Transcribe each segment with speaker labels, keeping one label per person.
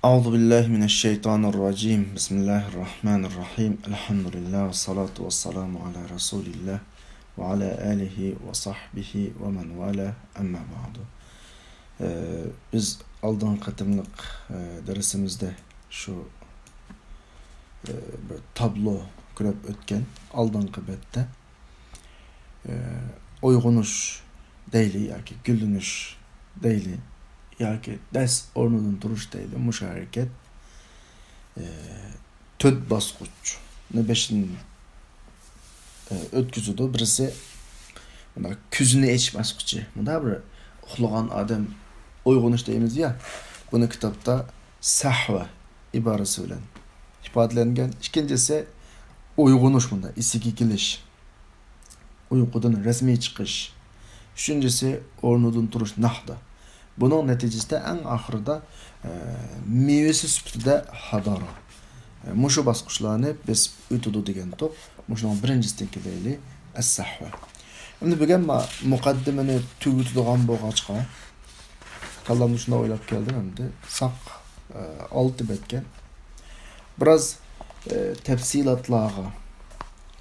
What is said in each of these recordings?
Speaker 1: Euzu billahi mineşşeytanirracim. Bismillahirrahmanirrahim. Elhamdülillah ve salatu vesselamu ala Resulillah ve ala alihi ve sahbihi ve men vala amma ba'du. Biz aldığın katımlık dersimizde şu bir tablo görüp ötken aldığın kıbette oygunuş deyli yoki gülünüş deyli yoki ders ornudan duruş deyli muş hareket töt basquç ne beşin ötküzüdü. Birisi buna küzünü eç basquçı. Bunda bir uxlagan adam oygunuş deyimiz ya. Bunu kitapta sahva ibaresi bilen ifadelengen. İkincisi uygunuş bunda. İsiki kiliş. Uykudan resmi çıkış. Üçüncüsü ornudan duruş nahda. Bunun neticesinde en ahırda meyvesi süptüde hadara. Muşu basquşlarını biz ütüdü degen top. Muşunun birincisininki deyli es-sahva. Şimdi bugün mukaddimini tügütüdüğün boğaçqa. Kallamda şunda oylap geldim hem de sak altı betken. Biraz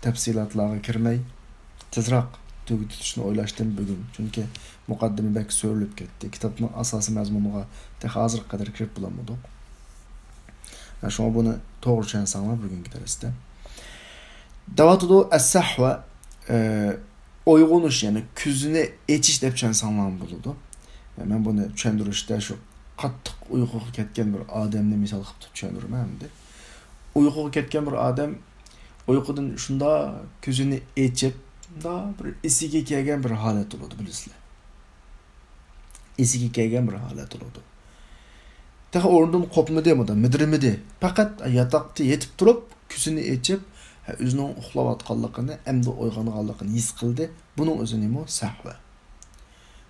Speaker 1: tepsilatlağa kirmey. Tezrak tügütüşünü oylaştım bugün. Çünkü mukaddimi belki söyleyip gitti. Kitabın asası mezmunuğa tek hazır kadar kirip bulamadık. Yani şuna bunu doğru çensanlar bugün gideriz de. Davatıda es-sahva oygunuş yani küzüne etiş dep çensanlar buludu. Yani ben bunu çöndürüşte şu qattiq uyquga ketken bir adamni misal qilib tushundirim hamda. Uyquga ketken bir adam uyqudan shunda ko'zini echib da bir esiga kelgan bir holat bo'ladi bilasizlar. Esiga kelgan bir holat bo'ladi. Taqa o'rnidan qopmadi hamda midirmidi. Faqat yataqda yetib turib ko'zini echib o'zining uxlayotganligini, endi uyg'onganligini his qildi. Buning o'zi nima? Sahva.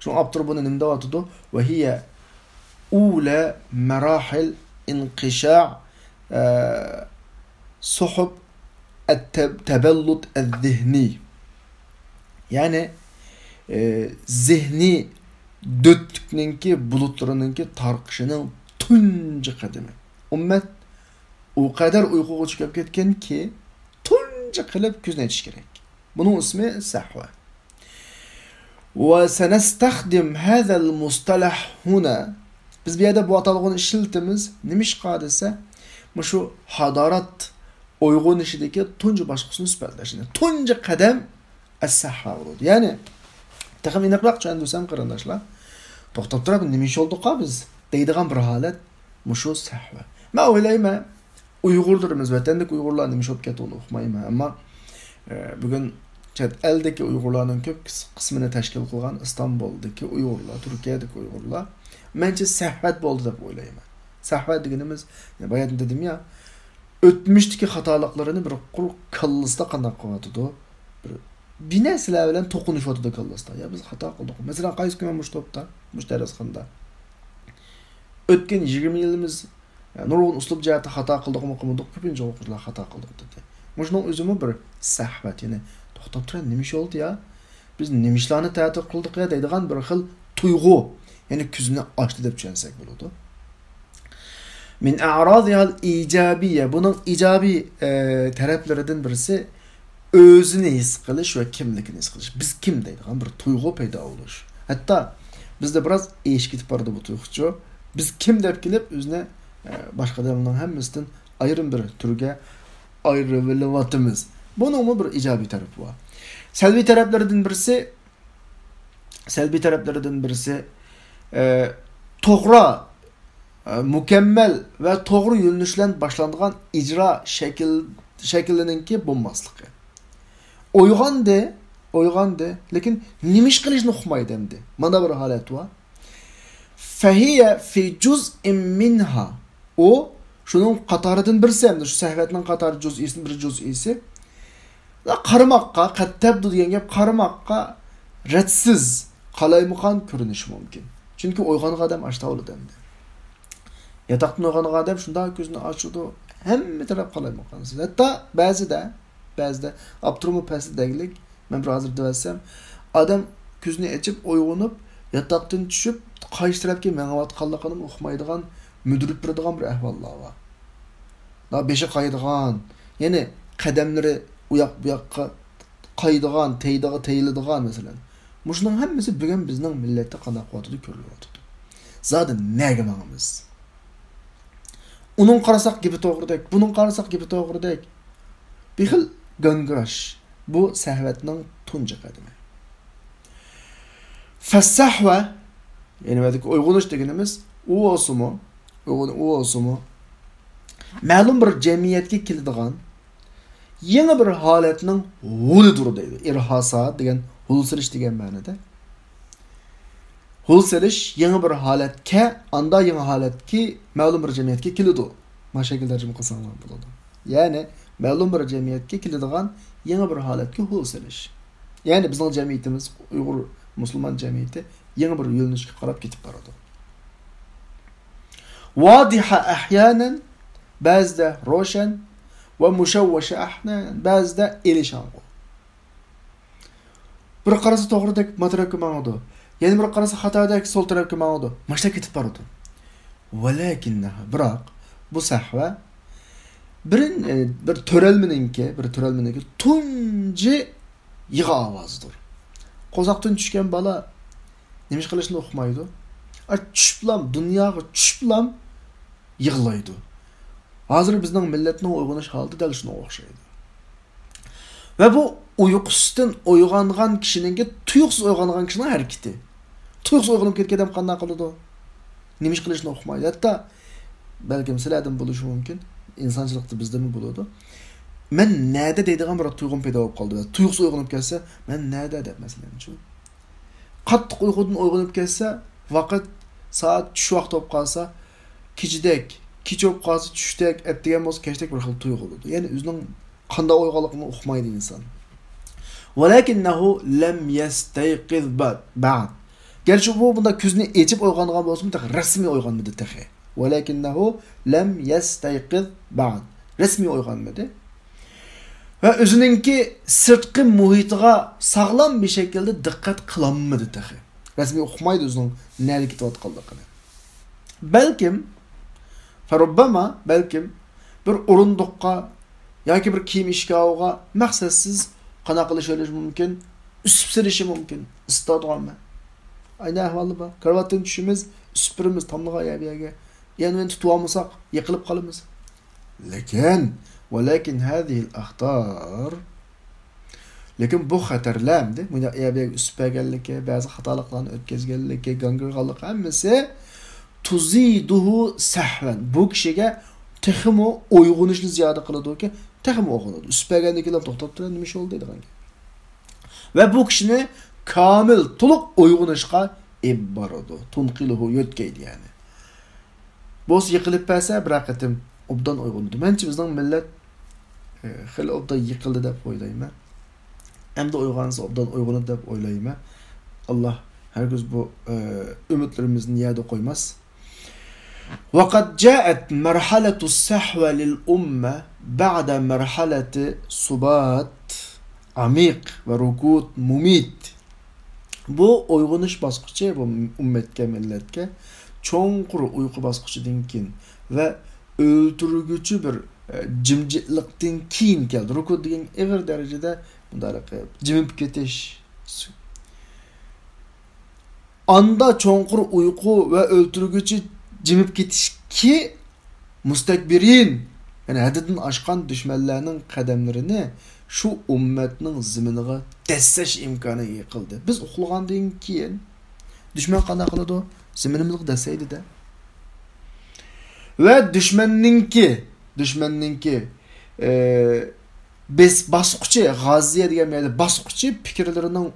Speaker 1: Şu abdur bunu nimde atıdı? Ve hiye ula merahil inqişa' suhub tebellut el-zihni. Yani zihni döttükninki bulutlarınınki tarqışının tuncu kademi. Ümmet o kadar uykuga çıkıp ketken ki tuncu kılıp küzüne yetiş gerek. Bunun ismi sahva. وسنستخدم هذا المصطلح هنا. Biz bir yerde bu atalığını işiltimiz nemiş kadese şu hadarat uygun işideki tuncu başkasını süperleşini. Tuncu kadem es-sahva oldu. Yani takım inakrak çöndürsem kardeşler. Toktap durabın nemiş olduk ha biz. Deydiğen bir halet şu sahva. Ma öyleyme Uygurdurumuz vatandık Uygurlar nemiş olup ket olup okmayma ama bugün eldeki Uygurlarning köp qismini tashkil qilgan İstanbul'daki Uygurlar, Türkiye'deki Uygurlar bence sahvat bo'ldi deb o'ylayman. Sahvat deganimiz, bayat dedim ya, o'tmishdagi xatoliklarini bir quruq kallasida qanday qilyotdi. Bir narsalar bilan to'qinishyotdi kallasida. Ya biz xato qildik. Masalan, qaysi kun mush topda, mush darasxonda. O'tgan 20 yilimiz nurg'un uslub jihatda xato qildikmi, qilmadik, ko'pincha o'quvchilar xato qildik dedi. Mushning o'zimi bir sahvat, ya'ni to'xtab turib nima oldu ya? Biz nimalarni ta'til qildik ya deydigan bir xil tuyg'u, ya'ni ko'zni ochdi deb tushunsak bo'ladi. Min a'radihal ijabiyya, bunun ijobiy taraflaridan birisi o'zini his qilish va kimligini his qilish. Biz kim deydigan bir tuyg'u paydo bo'lish. Hatto bizda biroz eshik ketib bordi bu tuyg'uchi. Biz kim deb kelib o'zini boshqa odamlarning hammasidan ayrim bir turga ayrılayotimiz. Bunun mu bir icabi tarafı var. Selbi taraflarından birisi to'g'ri, mükemmel ve to'g'ri yo'nalishdan boshlangan icra shaklininki bo'lmasligi. O'yg'ondi, lekin nima ish qilishni uqmaydi endi. Mana bir holat var. Fahiya fi juz'in minha. O şunun qatoridan birisi endi, şu sahvatning qatori juz'isining bir juz'isi. Qaramoqqa, qattabdu degan gap qaramoqqa radsiz qalaymuqan ko'rinishi mumkin. Chunki uyg'ongan odam ashtavlida endi. Yataqdan uyg'ongan odam shunda ko'zini ochdi, hamma taraf qalaymuqan. Hatto ba'zida Abdurrahman pasidaglik, men bir hozir desam, odam ko'zini ochib uyg'onib, yataqdan tushib qaysi tarafga mengayotganligini uqmaydigan müdürüp biradigan bir ahvollar bor. Da beşi qaydigan, ya'ni qadamlari u yoq bu yoqqa qaydigan, teyiladigan masalan. Muşunun hammasi bugun bizning millatda qanday qotidi ko'rilyapti. Zodi nega mangamiz? Onun qarasak gibi to'g'ridek, bunun qarasak gibi to'g'ridek. Bir xil gangirash. Bu sahvatning tunji qadami. Fassahva, yani buradagi uyg'unish deganimiz u olsumu, ma'lum bir jamiyatga keladigan yangi bir holatning hulidir deydi. İrhasat degan hul silish degan ma'noda. Hul silish yangi bir holatga, anda yangi holatki ma'lum bir jamiyatga keladi. Mana shakil tarjima qilsanglar bo'ladi. Ya'ni ma'lum bir jamiyatga keladigan yangi bir holatga hul silish. Ya'ni bizning jamiyatimiz, Uyg'ur musulmon jamiyati yangi bir yo'nalishga qarab ketib boradi. Vadiha ahyanan, ba'zida ro'shan va mushawwasha ahyanan, ba'zida elishang'u. Bir qarasa to'g'ridek matarafga mang'udi. Yana bir qarasa xatodek sol tarafga mang'udi. Mashta ketib boradi. Valakinnaha, biroq bu sahva bir törelmeninki tunji yig'i ovozdir. Qo'zoqdan tushgan bola nima qilishni o'qimaydi. Tushiblam, dunyoga tushiblam yig'laydi. Hozir bizning millatning uyg'onish holati dal shunga o'xshaydi. Va bu uyqusidan uyg'ongan kishining tuyuqsiz uyg'ongan kishining harakati. Tuyuqsiz uyg'onib ketgan odam qanday qiladi? Nima qilishni o'qimaydi. Hatto balkim sizlardan bo'lishi mumkin. İnsanchilikda bizdami bo'ladi. Men nada deydigan bir tuyg'um paydo bo'lib qoldi. Tuyuqsiz uyg'onib kelsa, men nada deb masalan-chi. Qattiq uyqudan uyg'onib kelsa, vaqt soat tush vaqti bo'lib qolsa, kechidek, kech bo'lib qolsa tushdek, etdigan bo'lsa kechdak bir xil tuyg'uladi. Ya'ni o'zining qanday uyg'onligini uqmaydi inson. Valakinnahu lam yastayqiz ba'd. Gerçi bu bunda ko'zni echib uyg'ongan bo'lsa, rasmiy uyg'onmadi taxi. Valakinnahu lam yastayqiz ba'd. Rasmiy uyg'onmadi. Ve özününki sırtqı muhitiga sağlam bir şekilde dikkat kılanmadı taxi. Rasmiy uqmaydi o'zining nari ketayotganligini. Balkim bir o'rindiqqa yoki bir kiyim ishkoviga maqsadsiz qana qilish olish mumkin, usib silishi mumkin. Istadg'anmi? Ayni ahvoli bor. Karvatdan tushimiz, usibirimiz tomliga yabiyaga. Yani tutib olmasak yiqilib qolamiz. Lekin hadihi al-akhtar, lekin bu xatarlardi. Bunda yabiyaga usib kelganligi, ba'zi xatoliklarni o'tkazganligi, gangirganlik hammasi tuziduhu sahvan. Bu kishiga texmo uyg'unishni ziyoda qiladi-ki, texmo uyg'unadi. Usib kelganligilar to'xtab turadi, nima ish oldi deydigan. Va bu kishini kamil, to'liq uyg'unishga ibbaradi. Tunqiluhu yo'tkaydi yani. Bo'z yiqilib pasa bir qatim obdan uyg'unadi. Menchi bizning millat xil obdan yiqildi deb o'ylayman. Hamda uyg'onsa obdan uyg'onadi deb o'ylayman. Alloh hergiz bu umidlarimizni yerda qo'ymas. وقد جاءت مرحلة السحوة للأمة بعد مرحلة سبات عميق وركود مميت. Bu uyg'onish bosqichi bu ummatga, millatga cho'nqur uyqu bosqichidan keyin va o'ltirguchi bir jimjitlikdan keyin keldi. Rukud degan ig'ir darajada bunday jimib ketish. Anda cho'nqur uyqu va o'ltirguchi jimib ketishki mustakbirin, yani haddidan oshgan dushmanlarning qadamlarini shu ummatning ziminiga dassash imkoniga qildi. Biz uxlagandan keyin dushman qanday qiladi? Ziminimizga dasaydi-da. Va dushmanninki biz bosqichi, g'aziya degan ma'noda bosqichi fikrlarining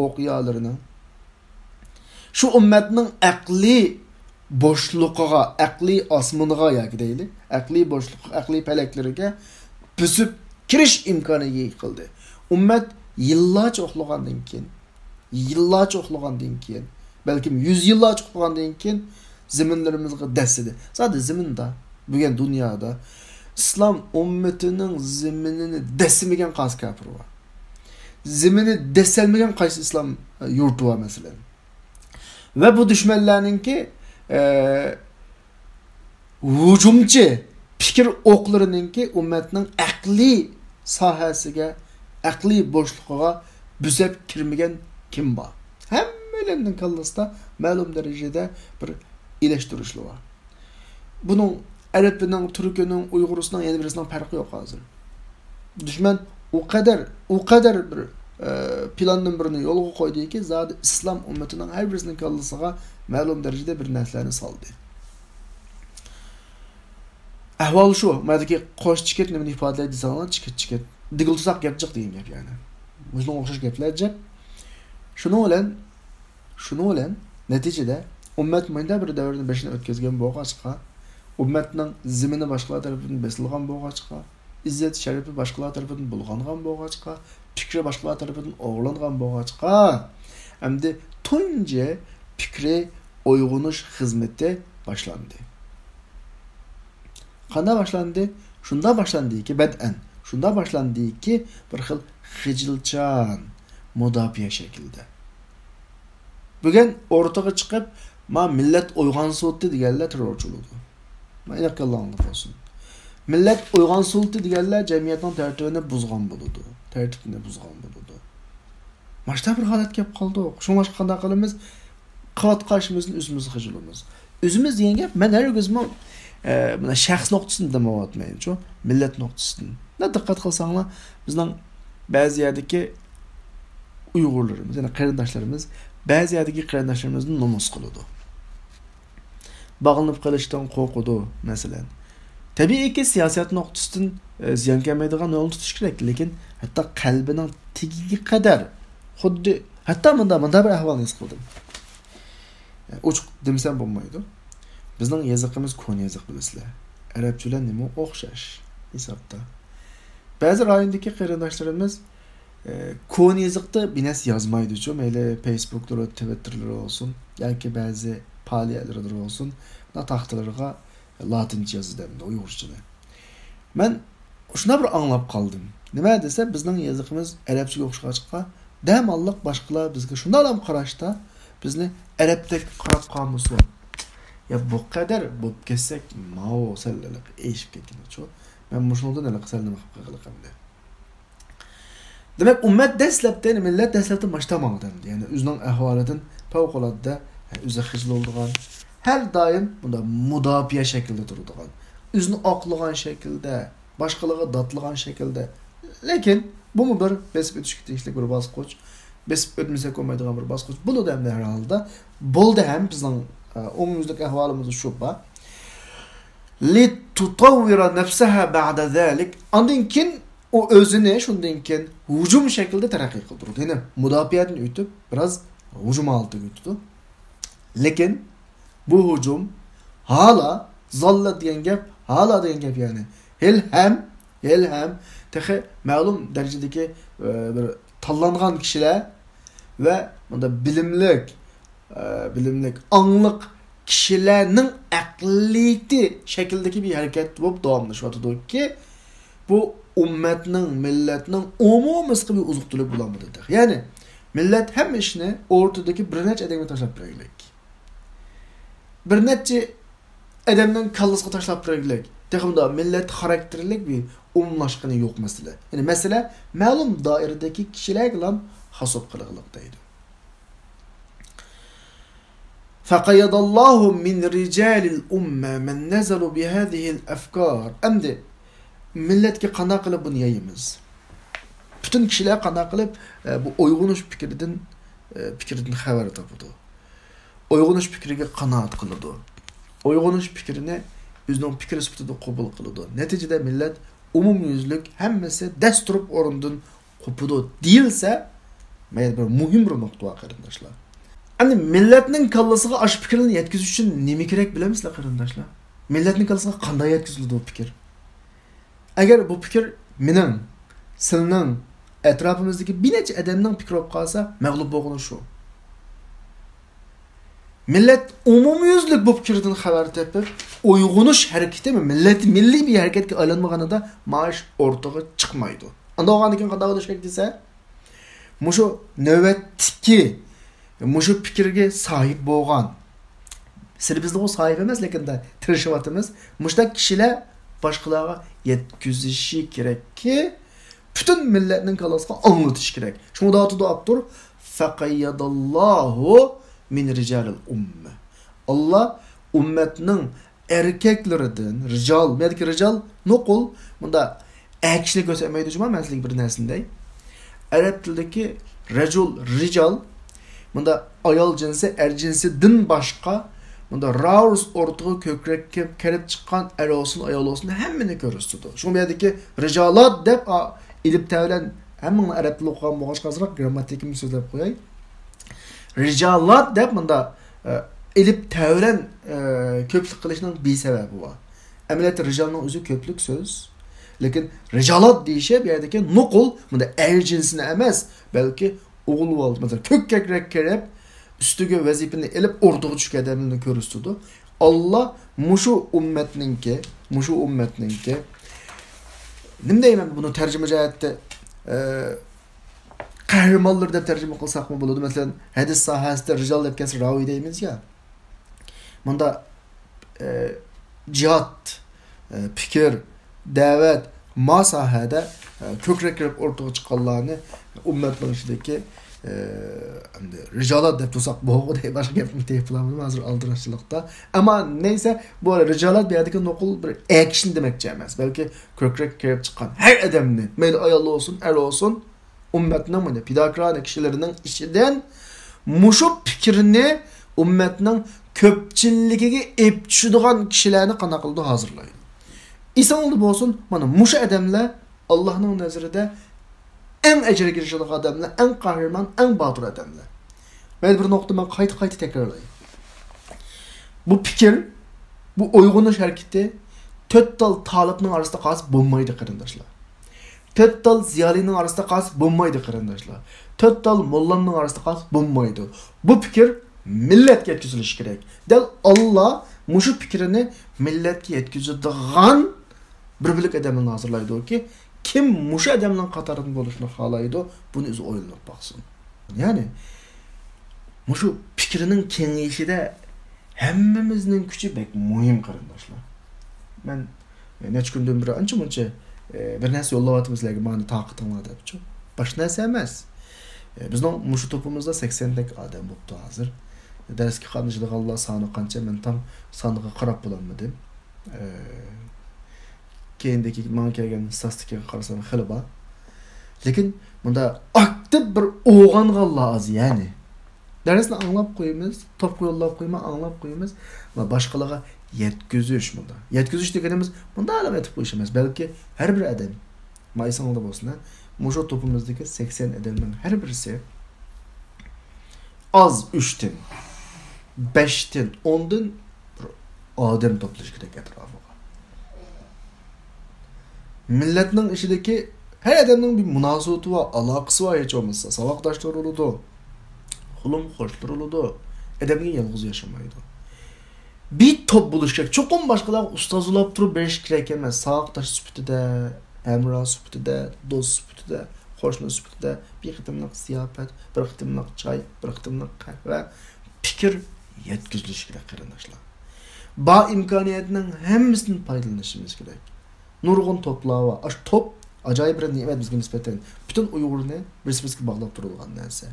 Speaker 1: o'qiyalarining shu ummatning aqli boshliqiga, aqli osmoniga yoki deyli, aqli boshliq, aqli palaklariga buzib kirish imkoniga qildi. Ummat yillarcha uxlagandan keyin, balkim 100 yillarcha uxlagandan keyin ziminlarimizga dasidi. Sadece ziminde, bugün dünyada İslam ümmetining ziminini desmegan qaysi kafir var. Zimini deselmegan qaysi İslam yurti var mesela. Ve bu düşmanlarninki hujumchi fikr o'qlarininki ummatning aqliy sohasiga, aqliy bo'shligiga buzab kirmagan kim bor? Hammalarning kallasida ma'lum darajada bir ilashtirishlar var. Bunun Arapning, Turkining, Uyg'urisining yana birisining farqi yo'q hozir. Düşman o kadar bir planning birini yo'lga qo'ydiki, zodi islom ummatining har birisining kallasiga ma'lum darajada bir narsalarni soldi. Ahvol shu, madaki qo'sh chiket nimani ifodalaydi desanglar, chiket. Digilsak gap jiq degan gap yani. O'zing o'xshash gaplar jab. Shuni bilan natijada ummat menda bir davrni beshini o'tkazgan bo'lg'achqa, ummatning zimini boshqalar tarafidan besilgan bo'lg'achqa, izzat sharifi boshqalar tarafidan bulg'angan bo'lg'achqa, fikri boshqalar tarafidan o'g'langan bo'lg'achqa, endi tunji fikri uyg'unish xizmati boshlandi. Qanday boshlandi? Shunda boshlandiki, bad'an. Shunda boshlandiki, bir xil xijilchan mudofiya shaklida. Bugun o'rtaga chiqib, "Ma millat uyg'on sulti" deganlar terrorchi bo'ldi. Mana yaqinlanib bo'lsin. Millat uyg'on sulti deganlar jamiyatning tartibini buzgan bo'ladi. Mashta bir holat kelib qoldi. Shunga qanday qilamiz? Qat qarshimizni o'zimiz xijilamiz. O'zimiz degan gap men hargizmi buna shaxs nuqtasidan demayapman-ku, millat nuqtasidan. Diqqat qilsanglar, bizning ba'zi yerdagi Uyg'urlarimiz, ya'ni qarindoshlarimiz ba'zi yerdagi qarindoshlarimizni nomus qiladi. Bağlanıp qilishdan qo'rqadi, masalan. Tabiiyki siyosat nuqtasidan ziyon kelmaydigan yo'lni tutish kerak, lekin hatto qalbining tigiga qadar xuddi hatto bunda bir ahvolni his qildim. Ochiq demsam bo'lmaydi. Bizning yoziqimiz ko'n yoziq bilasizlar. Arabchalar nima o'xshash hisobda. Ba'zi rayondagi qarindoshlarimiz ko'n yoziqda binas yozmaydi-ku, mayli Facebook'da, Twitter'da olsun, yoki ba'zi faoliyatlarda olsun, taxtalarga latincha yozadi, Uyg'urchada. Men shuna bir anglab qoldim. Nima desa, bizning yoziqimiz arabchaga o'xshashqa, damalliq boshqalar bizga shunday ham qarashda, bizni arabdek qarab qolmosu. Ya bu kadar bo'lib ketsak, mao sallalik eshib ketgan-ku. Men mushundan nima qilsam qilqamda. Demak, ummat dastlabdan, millat dastlabdan mashtamangdan, ya'ni o'zining ahvolidan favqulodda o'zi xijil bo'lgan, har doim bunda mudofiya shaklida turadigan, o'zini oqlagan shaklda, boshqalarga dotlagan shaklda. Lekin bu bir besib o'tishga tegishli bir bosqich, besib o'tmasa ko'maydigan bir bosqich. Bu da har holda bo'ldi ham bizning umumdagi ahvolimiz shu ba. Li tutawwira nafsaha ba'da zalik. Ondan keyin o o'zini shundan keyin hujum shaklida taraqqiy qildirdi. Ya'ni mudofiyatni o'tib, biroz hujum oldiga o'tdi. Lekin bu hujum hala zalla degan gap, yani hel ham tehi ma'lum darajadagi bir tanlangan kishilar ve bunda bilimlik, angliq kishilarning aqliyati shakldagi bir harakat bo'lib davomlashyapti ki bu ummatning, millatning umumiy bir uzuqtilik bo'ladi. Ya'ni millat hamma ishni o'rtadagi bir necha odamga tashlab beraylik. Bir necha odamning kallasiga tashlab beraylik. Teximda millat xarakterlik bir umumlashqani yo'q masala. Ya'ni masala ma'lum doiradagi kishilar bilan hisob qiliqliq deydi. فقيض الله من رجال الأمة من نزلوا بهذه الأفكار. Endi milletga qanday qilib buni yayimiz? Bütün kişiler qanday qilib bu uyg'unish fikridan xabar topadi. Uyg'unish fikriga qanoat qiladi. Uyg'unish fikrini o'zining fikri sifatida qabul qiladi. Natijada millat umumyuzlik hammasi dasturib o'rindan qopadi deyilsa, men bir muhim bir nuqta qarindoshlar. Endi millatning kallasiga ash fikrini yetkizish uchun nima kerak bilamizlar qarindoshlar? Millatning kallasiga qanday yetkaziladi bu fikr? Agar bu fikr mening, sizning atrofimizdagi bir necha odamning fikri bo'lib qolsa, mag'lub bo'lgani shu. Millat umumyuzlik bu fikirdan xabar topib, uyg'unish harakati millat milliy bir harakatga aylanmaganida maash o'rtaga chiqmaydi. Unda o'g'andan keyin qanday bo'lish kerak desa, mushu navbatdagi mushu fikrga sahib bo'lgan Sizlar bizde o sahip emas, lekin de tirişivatimiz. Muşta kişiler başkalarına yetküzüşü gerek ki bütün milletinin kalasını anlatış gerek. Şunu da atıda aptur. Fekayyadallahu min ricalil umme. Allah ümmetinin erkeklerden rical, mediki rical nokul bunda ekşilik göstermeyi düşünmem ben sizlik bir nesindey. Arap tildeki rical bunda ayol cinsi, er cinsi din başka bunda raus ortağı kökrek kelip çıkan er olsun, ayol olsun hemmini görürsüdü. Şunu bir yerdeki ricalat dep ilip tevlen hemen Arap tili okuyan boğaç kazırak grammatikimi sözlep koyayım. Ricalat dep bunda ilip tevlen köplük kılışının bir sebebi var. Emniyet ricalının özü köplük söz. Lekin ricalat deyişe bir yerdeki nukul bunda er cinsine emez. Belki oğul oldu. Mesela kök kekrek kerep üstüge vazifini elip ortağı çıkı edemini görürsüdü. Allah muşu ümmetninki nim deyim ben bunu tercüme cahette kahramanlar deb tercüme kılsak mı buludu? Mesela hadis sahasında rical deb kesir ravi deyimiz ya. Bunda cihat, fikir, davet, ma sahada kökrek kerep ortağı çıkanlarını ümmetnin içindeki ricalat deb tutsak bu da başka yapmak yapılamıyor hazır aldıraçlıkta. Ama neyse bu arada ricalat bir yerdeki nokul bir action demek cemez. Belki kökrek kerep çıkan her adamın meyli ayarlı olsun, er olsun ümmetinin mi de pidakran kişilerinin işinden muşu fikrini ümmetinin köpçilligiga ep tushadigan kishilarni qana qildi hazırlayın. İnsan oldu olsun, mana muşu adamlar Allah'ın nazarında en ecre girişilik adamlar, en kahraman, en batur adamlar. Ben bir nokta ben kayıt tekrarlayayım. Bu fikir, bu uyguluş hareketi dört dal talipning arasında qalib bo'lmaydi qarindoshlar. Dört dal ziyolining arasında qalib bo'lmaydi qarindoshlar. Dört dal mollaning arasında qalib bo'lmaydi. Bu fikir milletga yetkazilishi kerak. Del Allah muşu fikrini milletga yetkazadigan bir bilik adamni hazırlaydı ki kim muşu adamning qatorida bo'lishni xohlaydi, buni o'zi o'ylanib baxsin. Yani muşu fikrinin kengayishida hammamizning kuchi bek muhim qarindoshlar. Men necha kundan beri ancha-muncha bir narsa yo'llayaptimizlarga mani taqitinglar debchi. Bosh narsa emas. Bizning muşu topimizda 80 dak odam bo'libdi hozir. Dersga qatnashadiganlar soni qancha men tam soniga qarab bo'lolmadim. Keyindeki manga kelgan statistikaga qarasam xili bor. Lekin bunda aktiv bir o'g'onganlar az yani. Dersni anglab qo'yamiz, top yo'llab qo'yma, anglab qo'yamiz va boshqalarga yetkazish bunda. Yetkazish deganimiz bunda alam etib qo'yish emas, balki har bir odam maysonda bo'lsin, musho topimizdagi 80 odamning har birisi az 3 dan 5 dan 10 dan odam to'plash kerak etrofiga. Milletning ishidagi her adamning bir munosabati va aloqasi va hech bo'lmasa saboqdoshlar bo'ladi. Xulum xo'shlar bo'ladi. Adamga yolg'iz yashamaydi. Bir top bo'lish kerak. Cho'qim boshqalar ustozlab turib berish kerak emas. Saboqdosh sifatida, hamroh sifatida, do'st sifatida, qo'shni sifatida bir qitimliq ziyofat, bir qitimliq choy, bir qitimliq qahva, fikr yetkazilishi kerak qarindoshlar. Ba imkoniyatning hammasini foydalanishimiz kerak. Nurg'un toplar va ash top ajoyib bir ne'mat bizga nisbatan butun Uyg'urni bir-biriga bog'lab turadigan narsa.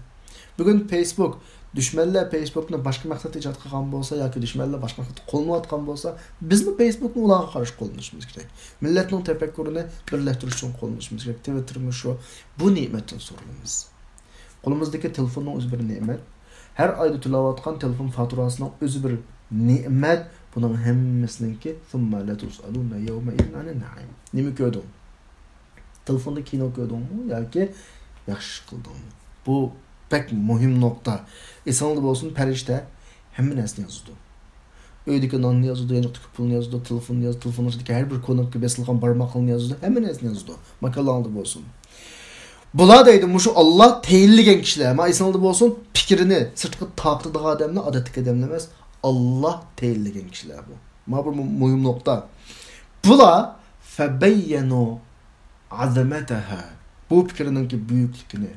Speaker 1: Bugun Facebook düşmanlar Facebookni boshqa maqsadda ijod qilgan bo'lsa yoki düşmanlar boshqa maqsadda qo'llanayotgan bo'lsa, bizmi Facebookni ularga qarshi qo'llanishimiz kerak. Millatning tafakkurini birlashtirish uchun qo'llanishimiz kerak. Twittermi shu, bu ne'matdan so'raymiz. Qo'limizdagi telefonning o'zi bir ne'mat. Har oyda to'layotgan telefon faturasining o'zi bir ne'mat. Bunun hammasiniki thumma la tusaluna yawma idin anin na'im. Nima ko'rding? Telefonda kino ko'rdingmi yoki yaxshi qildingmi? Bu pek muhim nokta. İnsanlar olsun perişte hem narsani yozdi. Uydagi nonni yozdi, yanıqdagi pulni yozdi, telefonni yozdi, telefonidagi har bir konakka besilgan barmoqni yozdi, hamma narsani yozdi. Makalandı bo'lsin. Bular deydi, mushu Allah tayinlagan kishilar, ama insanlar bo'lsin fikrini sirtqi taqdigan odamlar, odatdagi odamlar emas, Allah tayinlagan kishilar bu. Ma bu muhim nokta. Bular fabayyanu azamataha. Bu fikrininki büyüklükini,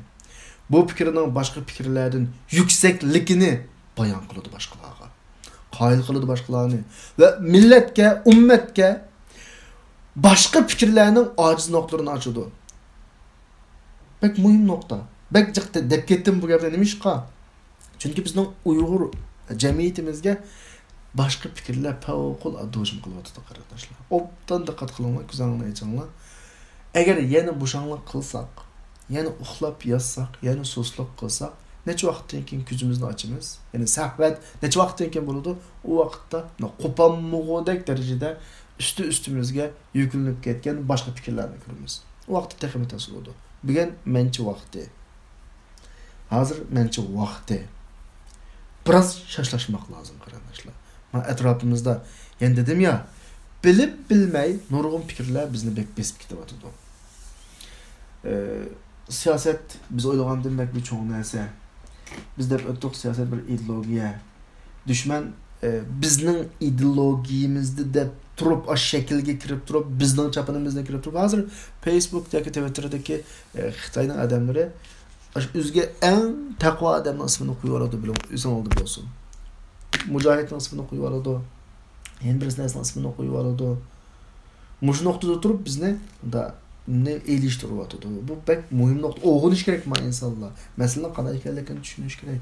Speaker 1: bu fikrinin başka fikirlerden yükseklikini bayan kıldı başkalarına. qoyil qiladi boshqalarni va millatga, ummatga boshqa fikrlarning ojiz nuqtalarini ochadi. Bak muhim nuqta. Bak jiqdi deb ketdim bu gapni nima ishqa? Chunki bizning Uyg'ur jamiyatimizga boshqa fikrlar favqulodda hujum qilyapti qarindoshlar. Obdan diqqat qilinglar, ko'zinglarni ochinglar. Agar yana bo'shanlik qilsak, yana uxlab yotsak, yana so'sliq qilsak, necha vaqtdan keyin ko'zimizni ochamiz? Ya'ni sahvat necha vaqtdan keyin bo'ladi? U vaqtda qo'polmug'udek darajada üstümüzge yüklenip ketken başka fikirlerini görürüz. O vaqtda texnik tasavvur oldu. Bugün mençi vakti. Hazır mençi vakti. Biraz şaşlaşmak lazım arkadaşlar. Ben etrafımızda yani dedim ya bilip bilmey nurgun fikirler bizni besip kitap atıdı. Siyaset biz oylagan demek bir çoğun neyse. Biz de öttük siyaset bir ideolojiye. Düşman bizning ideologiyamizda deb turib o shaklga kirib turib bizning chapinimizga kirib turib hozir Facebook'dagi Twitter'dagi Xitoyning odamlari o'ziga eng taqvo odamning ismini qo'yib oladi bilan o'zing oldi bo'lsin. Mujohidning ismini qo'yib oladi. Yana birisning ismini qo'yib oladi. Mush nuqtada turib bizni da ne elishtiryapti. Bu pek muhim nuqta. O'g'inish kerak mana insonlar. Masalan, qanday ekanligini tushunish kerak.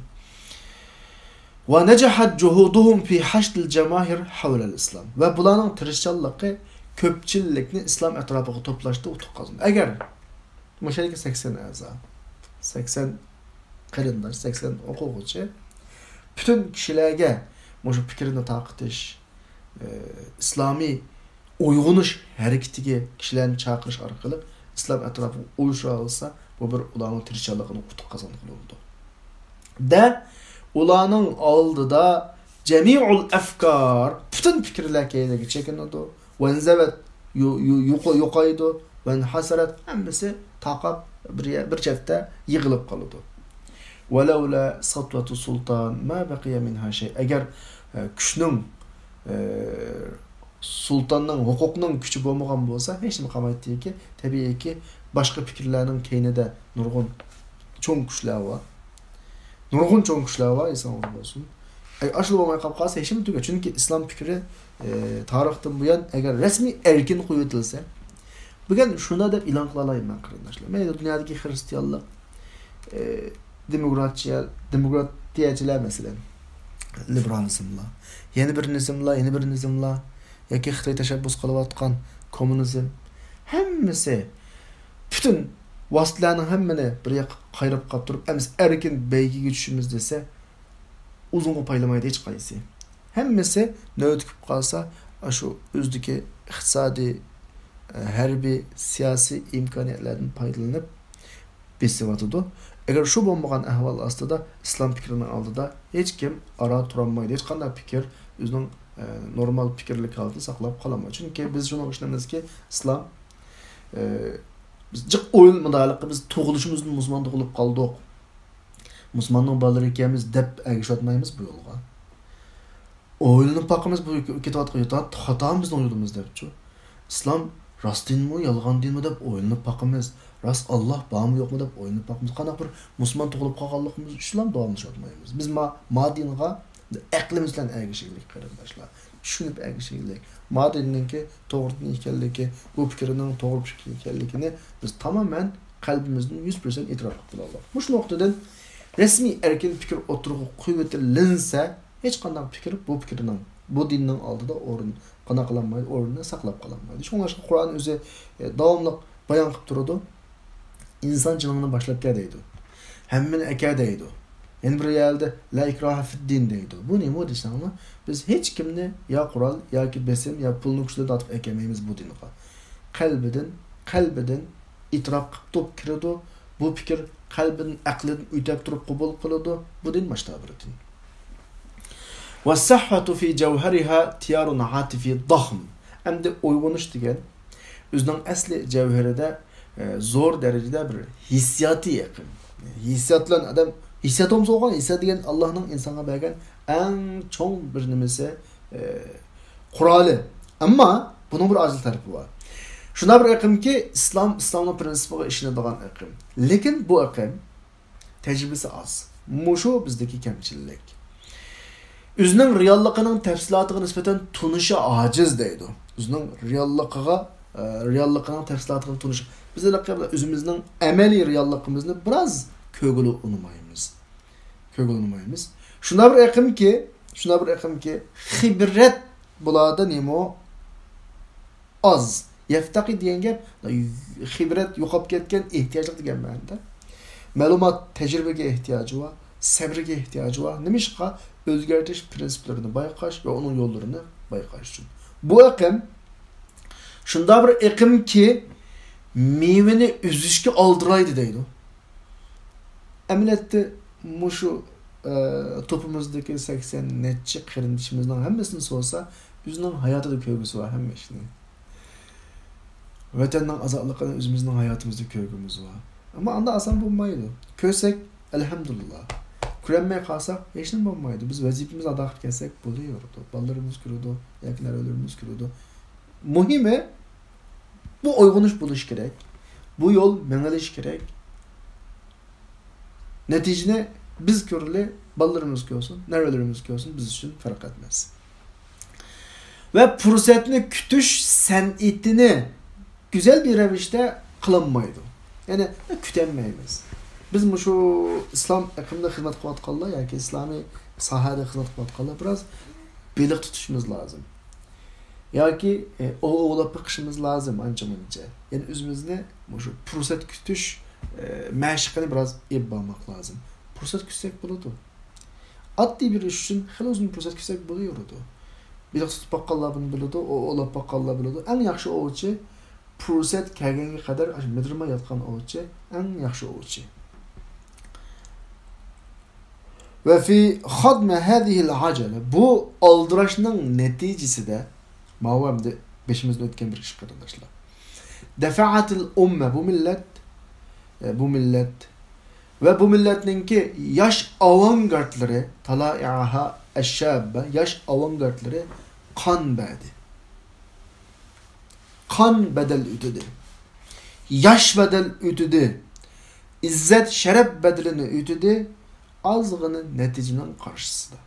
Speaker 1: وَنَجَحَتْ جُهُودُهُمْ فِي حَشْدِ الْجَمَاهِرِ حَوْلَ الْإِسْلَامِ Ve bularning tirishchanligi ko'pchilikni islom atrofiga to'plashda utuq qozonadi. Agar mushadagi 80 a'zo, 80 qarindosh, 80 o'quvchi bütün kishilarga mushu fikrini taqitish, islomiy uyg'unish harakatiga kishilarni chaqirish orqali islom atrofiga uyusha olsa, bu bir ularning tirishchanligini utuq qozonadi bo'ladi. Da ularning oldida jami'ul afkar bütün fikirlar keyinga chekinadi. Vanzavat yo'qaydi, van hasarat hammasi taqab bir chetda yig'ilib qoladi. Walavla satwatu sultan ma baqiya minha shay. Agar kuchning sultanning huquqning kuchi bo'lmagan bo'lsa, hech nima qolmaydiki, tabiiyki boshqa fikrlarning keynida nurg'un cho'ng kuchlar bor. Nurg'un cho'ng kuchlar bor, eson bo'lsin. Ashlo bo'lmay qolib qolsa hech nima tuga. Chunki islom fikri tarixdan buyon agar rasmiy erkin qo'yitilsa, bugun shuna deb e'lon qila olaman qarindoshlar. Men dunyodagi xristianlik demokratiyachilar masalan, liberalizmlar, yeni bir nizmlar yoki Xitoy tashabbus qilayotgan kommunizm hammasi bütün vositalarning hammani bir yoqqa qayrab qolib turib, emas erkin beygiga tushimiz desa, uzunga paylamaydi hech qaysi. Hammasi navbat kelib qolsa, shu o'zdagi iqtisodiy, harbiy, siyosiy imkoniyatlardan foydalanib besyapti. Agar shu bo'lmagan ahvol ostida islom fikrining oldida hech kim aro turolmaydi. Hech qanday fikr o'zining normal fikrlik holatini saqlab qololmaydi. Chunki biz shuni ishlamizki, islom biz jiq o'yin mudoliqi biz tug'ilishimizdan musulmon tug'ilib qoldik. Musulmonning bolalari ekanmiz deb agishotmaymiz bu yo'lga. O'yinni paqimiz bu ketayotgan xatomizni o'ylaymiz debchi. Islom rost dinmi, yolg'on dinmi deb o'yinni paqimiz. Rost Alloh bormi yo'qmi deb o'yinni paqimiz. Qanaqa bir musulmon tug'ilib qolganligimiz islom davomlashmaymiz. Biz madinga aqlimiz bilan agishaylik qarindoshlar. Tushunib agishaylik. Madinninki to'g'ri ekanligi, bu fikrining to'g'ri fikr ekanligini biz tamoman qalbimizdan 100% e'tirof qilamiz. Bu nuqtadan resmiy erkin fikr o'tirg'i qo'yitilinsa, hech qanday fikr bu fikrining, bu dinning oldida o'rin qanaqlanmaydi, o'rnini saqlab qolinmaydi. Shunga Qur'on o'zi davomli bayon qilib turadi. İnson jinini boshlab deydi. Hammani aka deydi. Endi bir yerda la ikroha fid din deydi. Bu nima deysangmi? Biz hech kimni yo qurol yoki besim yo pulni kuchli tatib ekamaymiz bu dinga. Qalbidan itrof qilib turib kiradi. Bu fikr qalbin, aqlin o'tab turib qabul qiladi. Bu din mashtabiritin. Was-sahhatu fi jawhariha tiyarun atifi dahm. Endi uyg'unish degan o'zining asli javharida zo'r darajada bir hissiyoti yaqin. Hissiyot bilan odam hissiyatimiz bo'lgan, hissiyot degan Allohning insonga bergan eng cho'ng bir nimasi quroli. Ammo buning bir ajil tarafi bor. Shuna bir aqimki, islomning prinsipiga ishonadigan aqim. Lekin bu aqim tajribasi oz. Mushu bizdagi kamchilik. o'zining realligining tafsilotiga nisbatan tunishi ojiz deydi. O'zining realligining tafsilotiga tunishi. Biz o'zimizning amaliy realligimizni biroz ko'ngil unmaymiz. Shuna bir aqimki, xibrat bo'ladi nima az. Yaftaqi degan gap xibrat yo'qolib ketgan ehtiyojlik degan ma'noda. Ma'lumot tajribaga ehtiyoji va sabrga ehtiyoji va nimishqa o'zgartirish prinsiplarini bayqash va uning yo'llarini bayqash uchun. Bu aqim shunda bir aqimki mevani üzüşki aldıraydı deydi. Emniyette muşu topumuzdaki 80 netçi kırındışımızdan hemmesini sorsa yüzünün hayatı da köygüsü var hemme işinin. Vatandan azatlıklarına özümüzün hayatımızda köygümüz var. Ama anda asan bulmaydı. Köysek elhamdülillah. Kürenmeye kalsak hiç ne bulmaydı. Biz vazifemizi adakıp kelsek buluyordu. Ballarımız kürüdü, yakınlar ölürümüz kürüdü. Muhimi bu uygunuş buluş gerek. Bu yol meneliş gerek. Neticede biz körüle ballarımız görsün, nerelerimiz görsün biz için fark etmez. Ve fırsatını kütüş senetini güzel bir revişte kılınmaydı. Yani kütenmeyimiz. Biz şu İslam akımda hizmet kıvat kaldı, yani İslami sahada hizmet kıvat kaldı. Biraz birlik tutuşumuz lazım. Ya ki oğlap bakışımız lazım anca. Yani özümüzde şu fırsat kütüş meşgulini biraz yapmak lazım. Fırsat kütsek buludu. Adli bir iş için hele uzun fırsat kütsek buluyordu. Bir de tutup bakallar bunu buludu, oğlap bakallar buludu. En yakşı oğucu fırsat kelgenge kadar medrama yatkan oğucu en yakşı oğucu. Ve fi hadme hadihil acele bu aldıraşının neticesi de mavamda beşimizde ötken bir iş kardeşler. Defa'atil umme bu millet ve bu milletninki yaş avantgardları talai'aha eşşabbe yaş avantgardları kan bedel ütüdü. Yaş bedel ütüdü. İzzet şeref bedelini ütüdü. Azgının neticenin karşısında.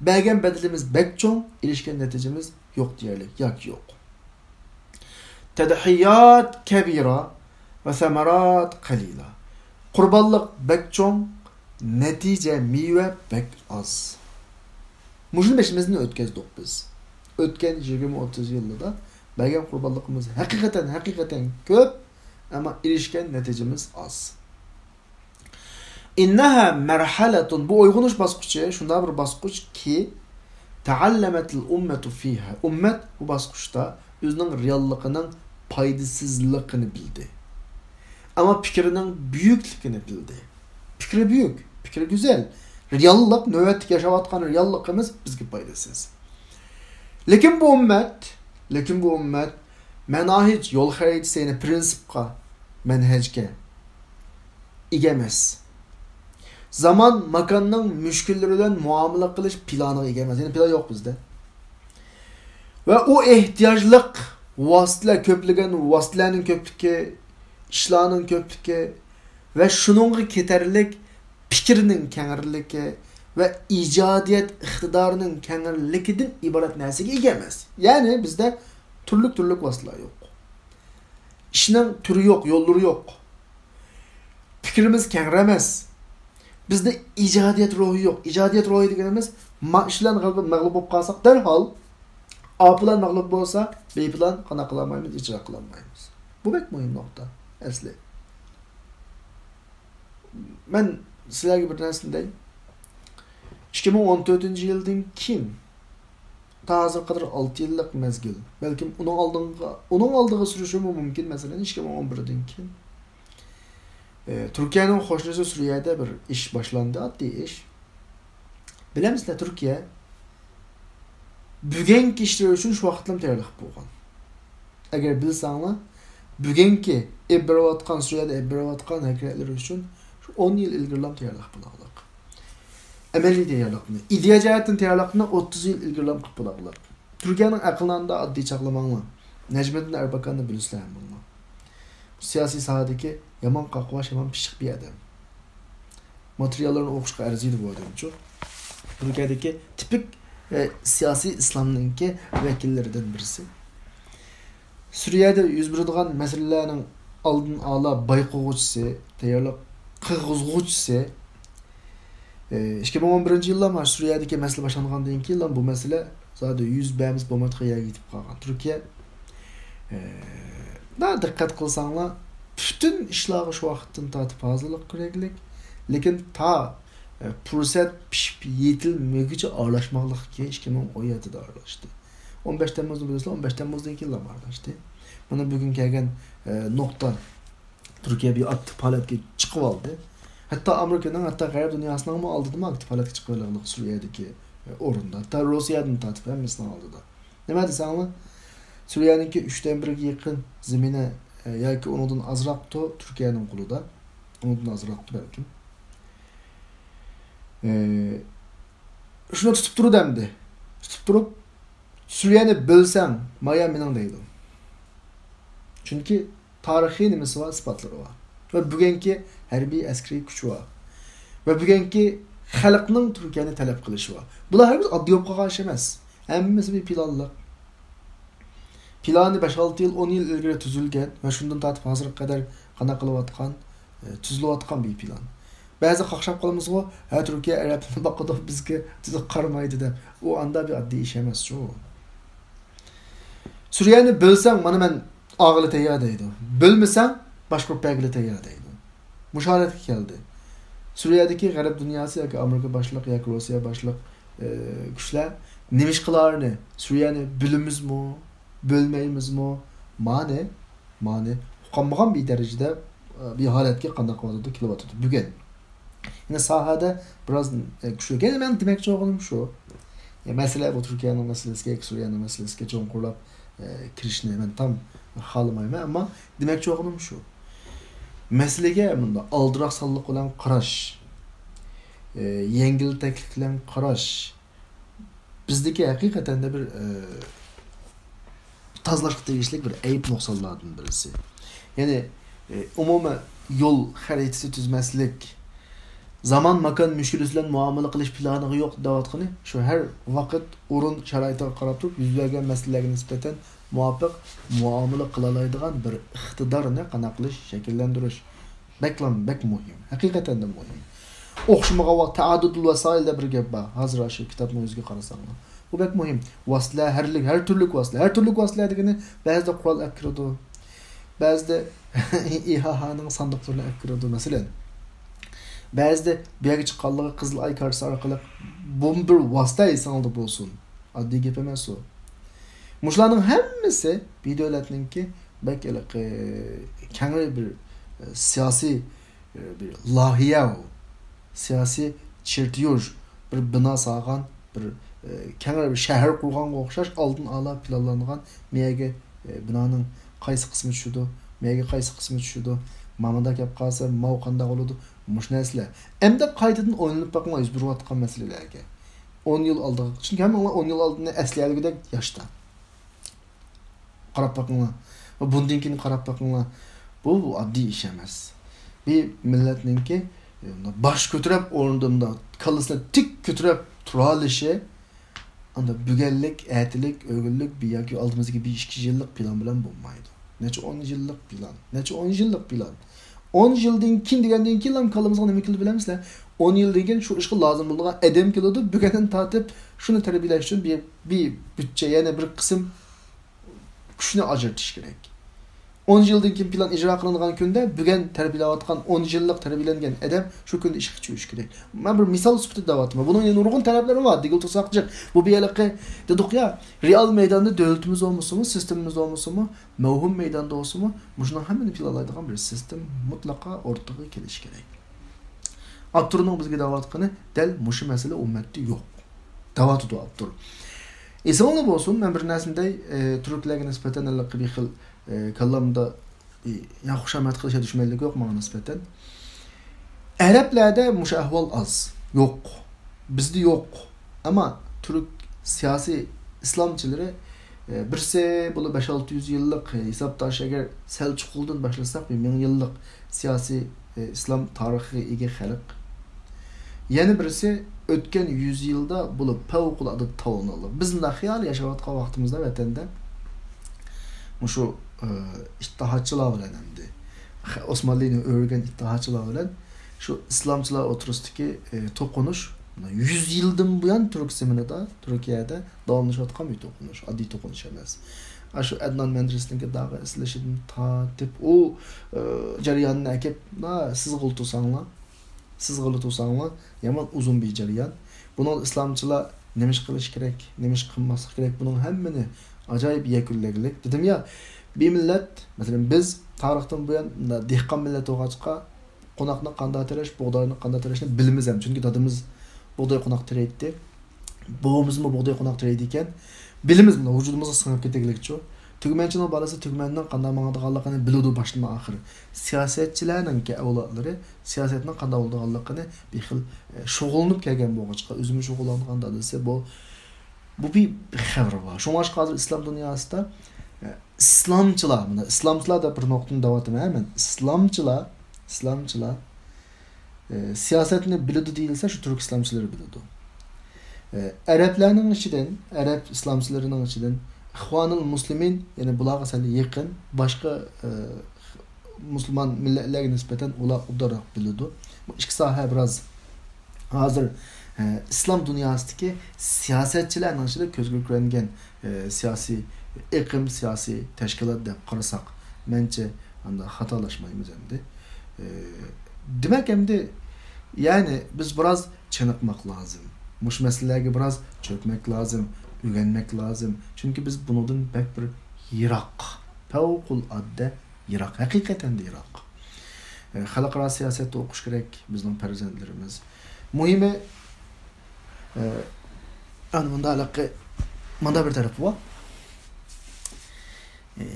Speaker 1: Belgen bedelimiz bek çoğun, ilişkin neticemiz yok diyelim. Yok. Tedhiyat kebira ve semerat kalila. Kurbanlık bek çoğun, netice meyve bek az. Muşun beşimizini ötkezdik biz. Ötken 20-30 yılda belgen kurbanlığımız hakikaten köp ama ilişkin neticemiz az. İnneha merhaletun bu uygunuş basqıçı şunda bir basqıç ki taallemetil ummetu fiha. Ummet bu basqıçta özünün reallıqının paydasızlığını bildi. Ama fikrinin büyüklüğünü bildi. Fikri büyük, fikri güzel. Reallık nöbet yaşavatkan reallığımız bizge paydasız. Lekin bu ummet menahic yol haritesine prinsipka menhecke igemez. Zaman makanның müşküllerinden muamele kılış planı egemez. Yani plan yok bizde. Ve o ihtiyaclık vasıtla köplügen vasıtlarının köplüke, işlarının köplüke ve şununla keterlik fikrinin kenarlike ve icadiyet iktidarının kenarlikinden ibaret nesige egemez. Yani bizde türlük vasıtlar yok. İşinin türü yok, yolları yok. Fikrimiz kenaremez. Bizde icadiyet ruhu yok. İcadiyet ruhu deganimiz işlan mağlup olup kalsak derhal A plan mağlup olsa B plan kana kılamayız, icra kılamayız. Bu pek mühim nokta. Asli. Ben sizlerge bir tanesindeyim. 2014 yıldan kim? Ta hazır kadar 6 yıllık mezgil. Belki onun aldığı sürüşü mümkün mesela 2011'den kim? Türkiye'nin hoşnusu Suriye'de bir iş başlandı. Adli iş. Bilemizler Türkiye bugünkü işler için şu vaxtlam tayyorlik bo'lgan. Eğer bilsanglar bugünkü ebrevatkan Suriye'de ebrevatkan hareketler için 10 yıl ilgirlam tayyorlik bo'lganlar. Ameliy tayyorlikni, ideya jihatdan tayyorlikni 30 yıl ilgirlam qilib bo'lganlar. Türkiye'nin aqlında adli çaqlamanglar. Necmettin Erbakan'ı bilisizlar bunlar. Siyasi sahadaki yaman qaqvaş, yaman pişik bir adam. Materyallarını oquşqa arziydi bu adam çok. Türkiye'deki tipik siyasi İslam'ınki vekillerinden birisi. Suriye'de yüz beradigan meselelerning oldin ala bayqo'g'uchisi, tayyorlab qirg'izg'uchisi 2011 yılda Suriye'deki mesele başlangandan keyin bu mesele zaten 100 bermiz bo'lmaydigan yerga yetib qolgan. Türkiye daha dikkat qilsanglar bütün ishlarga shu vaqtdan tortib hozirlik keraklik, lekin ta fursat pishib yetilmaguncha aralashmoqlikka 2017'de aralashdi. 15 Temmuz'da biliyorsunuz, 15 Temmuz'dan keyin aralashdi. Mana bugun kelgan nokta Türkiye bir aktif holatga chiqib oldi. Hatta Amerika'nın, hatta g'arb dunyosining ham oldida aktif holatga chiqib olganlik Suriyadagi o'rinda. Hatta Rossiyadan tortib hammasining oldida. Nima desanglar? Suriye'ninki 3'ten 1'e yakın zemine yoki ondan azroqdi Türkiye'nin qo'lida. Ondan azroqdi belki. Shuni tutib turib endi. Tutib turib Suriye'ni bölsem maya mening deydi. Çünkü tarixiy nimasi var, isbotlari var. Ve bugungi harbiy askariy kuch var. Ve bugungi xalqning Türkiye'ni talab qilishi var. Bular har bir oddiy bo'lib qolgan ish emas. Hammasi bir planliq. Planı 5-6 yıl, 10 yıl ilgili tüzülgen ve şundan tartib hazırlık kadar qana qılıvatqan, tüzülüvatqan bir plan. Bazı qaqshab qolamiz o, Türkiye Araplarga baqadi bizga tüzüq qaramaydi deb. O anda bir oddiy ish emas shu. Suriyani bölsang, mana men ağılı tayyor deydi. Bölmesang, boshqa bag'li tayyor deydi. Mushoratga keldi. Suriyadagi g'arb dunyosi yoki Amerika boshliq yoki Rossiya boshliq kuchlar nima ish qilarni? Suriyani bilimizmi? Bölmeymizmi? Mane qolmagan bir derecede bir holatga qanday qilyapti, kelyapti. Bugun yine sahada biraz kuchli. Gene men demoqchi bo'lganim shu. Masala bu Turkiyaning masalasiga, Suriyaning masalasiga cho'nqurlab kirishni men tam xohlamayman, ammo demoqchi bo'lganim shu. Masalaga bunda oldiroq sonliq bilan qarash, yengil taklif bilan qarash bizdagi haqiqatan bir tazlaşık tegishlik bir ayıp nuqsonlardan birisi. Yani umuman yol haritasi tuzmaslik, zaman makan müşkülesi bilan muomala qilish plani yo'q deyotgani, shu har vaqt o'rin sharoitga qarab turib yuz bergan masalalarga nisbatan muvofiq muomala qila oladigan bir iqtidorni qana qilish, shakllantirish bek muhim. Haqiqatan da muhim. O'xshamagan va ta'addudul vasailda bir gap bor. Hozir shu kitobni o'ziga qarasanglar. Bu bek muhim. Vasla, her türlü vasla. Her türlü vasla degani ba'zida qurol olib kiradi. Ba'zida İHA'nın sandıqlarını olib kiradi masalan. Ba'zida bu yerga chiqqanligi qizil ay kartasi orqali bu bir vasita esingizda bo'lsin. Oddiy gap emas u. Mushlarning hammasi bir davlatninki bek kangri bir siyosiy bir loyiha, siyosiy chertyoj, bir bino solgan, bir kengre bir shahar qurganga o'xshash oldin ala planlangan mega binoning qaysi qismi tushadi, mega qaysi qismi tushadi, mamada gap qolsa, mav qanday bo'ladi, mush narsalar. Endi qaytadan o'ylanib boqmay yuz berayotgan masalalarga. 10 yil oldin, chunki hamma 10 yil oldin asliyaligidek yoshda. Qarab boqinglar. Va bundan keyin qarab boqinglar. Bu oddiy ish emas. Bir millatninki bosh ko'tarib o'rnida kallasini tik ko'tarib tura olishi anda bugunlik, ertalik, o'g'illik bir yoki oldimizdagi 1-2 yillik plan bilan bo'lmaydi. Necha 10 yillik plan, necha 10 yillik plan. 10 yildan keyin degandan keyin ham kallamizga nima qildi bilamizlar? 10 yildan keyin shu ishga lozim bo'lgan odam keladi, bugundan tortib shuni tarbiyalash uchun bir bütçe, yana bir qism kuchni ajratish kerak. 10 yildan keyin plan ijro qilingan kunda bugun tarbiyalayotgan 10 yillik tarbiyalangan odam shu kunda ishga tushishi kerak. Men bir misol sifatida da'vatman. Buning nurg'un talablari bor. Digil to'saqchiq. Bu biyaliqi dedik ya, real maydonda davlatimiz olmasimi, sistemimiz olmasimi, mavhum maydonda olmasimi, shuni hammani planlaydigan bir sistem mutlaqo o'rtaga kelish kerak. Abturning bizga da'vatqani dal mushu masala ummatda yo'q. Da'vatudu Abtur. Esonli bo'lsin, men bir narsaday turklarga nisbatan bir xil kallamda ya xushamat qilishga dushmanlik yo'q menga nisbatan. Arablarda mushu ahvol az, yo'q. Bizda yo'q. Ammo turk siyosiy islomchilari birsi bu 5-600 yillik hisobdosh agar Selçukludan boshlasak 1000 yillik siyosiy islom tarixiga ega xalq. Yana birisi o'tgan 100 yilda bo'lib favqulodda tavonli. Bizning xiyol yashayotgan vaqtimizda vatanda shu ittihodchilar bilan hamda Osmonlini o'rgan ittihodchilar bilan shu islomchilar o'tirisidagi to'qinish 100 yildan buyon Turkiyada davomlashayotgan bir to'qinish, oddiy to'qinish emas. Shu Adnan Menderes'ninki dağı esleşidin tatip o jarayonni akib siz g'iltusanglar yaman uzun bir jarayon. Buni islomchilar nemish qilish kerak, nemish qilmaslik kerak, buning hammani ajoyib yakunlagilik. Dedim ya, bir millat, masalan biz tarixdan buyon dehqon millat o'g'achqa qo'noqni qanday terash, bug'doyni qanday terashni bilamiz ham. Chunki dadimiz bug'doy qo'noq teraydi. Buvimizmi bug'doy qo'noq teraydi ekan. Bilimiz buni vücudumuzga singib ketganlikcha. Tugmanchining bolasi tugmandan qanday mangadiganligini biladi boshdan oxir. Siyosatchilarning avlodlari siyosatning qanday bo'lganligini bir xil shug'ullanib kelgan bo'g'achqa o'zimiz shug'ullangan desa bu bir xabar bor. Shunga hozir islom dunyosida islomchilar da bir nuqtani da'vatman. Islomchilar siyosatni biladi deyilsa shu turk islomchilari biladi. Arablarning ichidan, Arab islomchilarining ichidan İhvanul Muslimin, yani bularga sal yaqin boshqa musulmon millatlarga nisbatan ular udaroq biladi. Bu ikki soha biroz hozir islom dunyosidagi siyosatchilarning ichida ko'zga ko'ringan siyosiy iqlim, siyosiy tashkilot deb qarasak, mencha unda xatolashmaymiz endi. Demak endi yani biz biroz chiniqmoq lozim. Mush masalalarga biroz cho'kmak lozim, o'rganmak lozim. Chunki biz bundan pek bir yiroq, favqulodda yiroq, haqiqatan de yiroq. Xalqaro siyosatda o'qish kerak bizning farzandlarimiz. Muhimi mana bir taraf bor.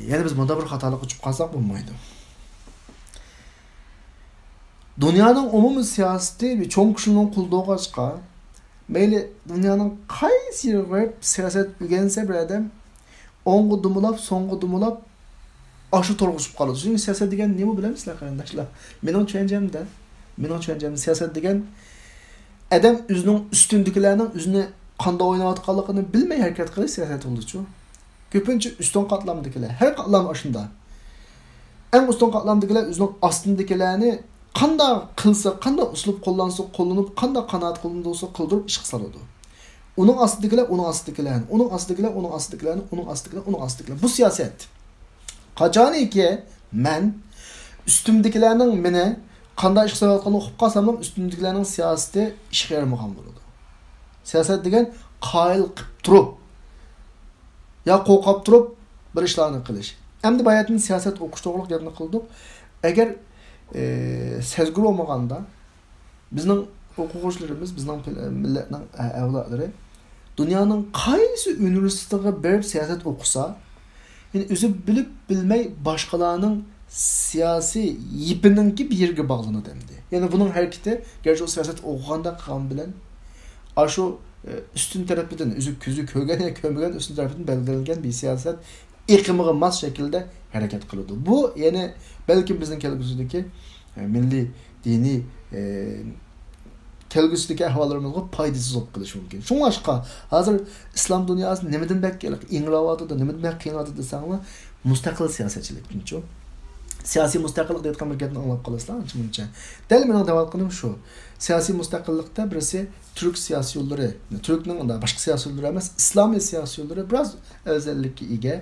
Speaker 1: Yani biz bunda bir xatolik uchib qolsak bo'lmaydi. Dunyoning umumiy siyosati bir cho'ng kishining qo'lida chiqqan. Mayli dunyoning qaysi yerga siyosat o'rgansa bir odam o'ng'i dumulab, so'ng'i dumulab ashu to'g'ishib qoladi. Chunki siyosat degan nima bilamizlar qarindoshlar? Mening tushunjamda siyosat degan adam o'zining ustundikilarning o'zini qanday o'ynayotganligini bilmay harakat qilish siyosat bo'ldi-ku. Ko'pincha ustun qatlamdagilar, har qatlam shunda. Eng ustun qatlamdagilar o'zining ostindagilarni qanday qilsa, qanday uslub qo'llansa, qo'llanib, qanday qanoat qo'llansa qildirib ish qiladi. Uning ostidagilar, uning ostidagilar. Bu siyosat. Qachoniki men ustimdagilarning meni qanday ish qilayotganini o'qib qolsam, ustimdagilarning siyosati ishga yaramagan bo'ladi. Siyosat degan qoyil qilib turib, ya qo'qab turib bir ishlarni qilish. Endi bayatning siyosat o'qish to'g'riliq gapni qildik. Agar sezgir olmaganda bizning o'quvchilarimiz, bizning millatning avlodlari dunyoning qaysi universitetiga berib siyosat o'qisa, yani o'zi bilib bilmay boshqalarning siyosiy yipininki bir yerga bog'lanadi endi. Yani buning harakati gerçi o siyosat o'qiganda qilgan bilan shu üstün tarafidan o'zi ko'zi ko'rgan ya ko'rmagan üstün tarafidan belgilangan bir siyosat iqimiga mos shaklda harakat qiladi. Bu yani belki bizning kelgusidagi milliy diniy kelgusidagi ahvollarimizga foydasiz bo'lib qolishi mumkin. Shunga hozir islom dunyosi nimadan bakkalaq inglayotdi, nimadan bak qiynayotdi desanglar, mustaqil siyosatchilikninchi. Siyosiy mustaqillik deyotgan bir gapni anglab qolasizlar, ancha-muncha. Dal mening da'vatim shu. Siyosiy mustaqillikda birisi Türk siyosiy yo'llari, Türkning unda boshqa siyosiy yo'llari emas, islomiy siyosiy yo'llari biroz afzallikka ega.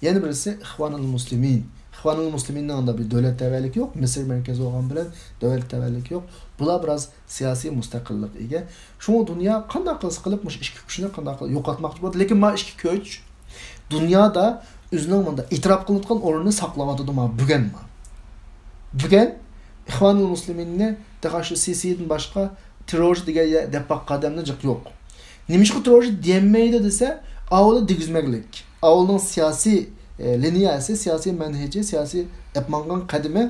Speaker 1: Yana birisi İhvanul Muslimin. İhvanul Musliminning unda bir davlat tavalligi yo'q, Misr markazi bo'lgan bilan davlat tavalligi yo'q. Bular biroz siyosiy mustaqillik ega. Shunga dunyo qanday qilib mush ishki kuchini qanday qilib yo'qotmoqchi bo'ldi, lekin ma ishki kuch dunyoda o'zining bunda e'tirof qilinadigan o'rnini saqlayotdi ma bugunmi? Bugun İhvanul Musliminni taqashi CC'dan boshqa terrorchi degan deb qadamni jiq yo'q. Nimishqa terrorchi demaydi desa, avvalo digizmaklik. Avvalning siyosiy liniyasi, siyosiy manhaji, siyosiy yapmangan qadimi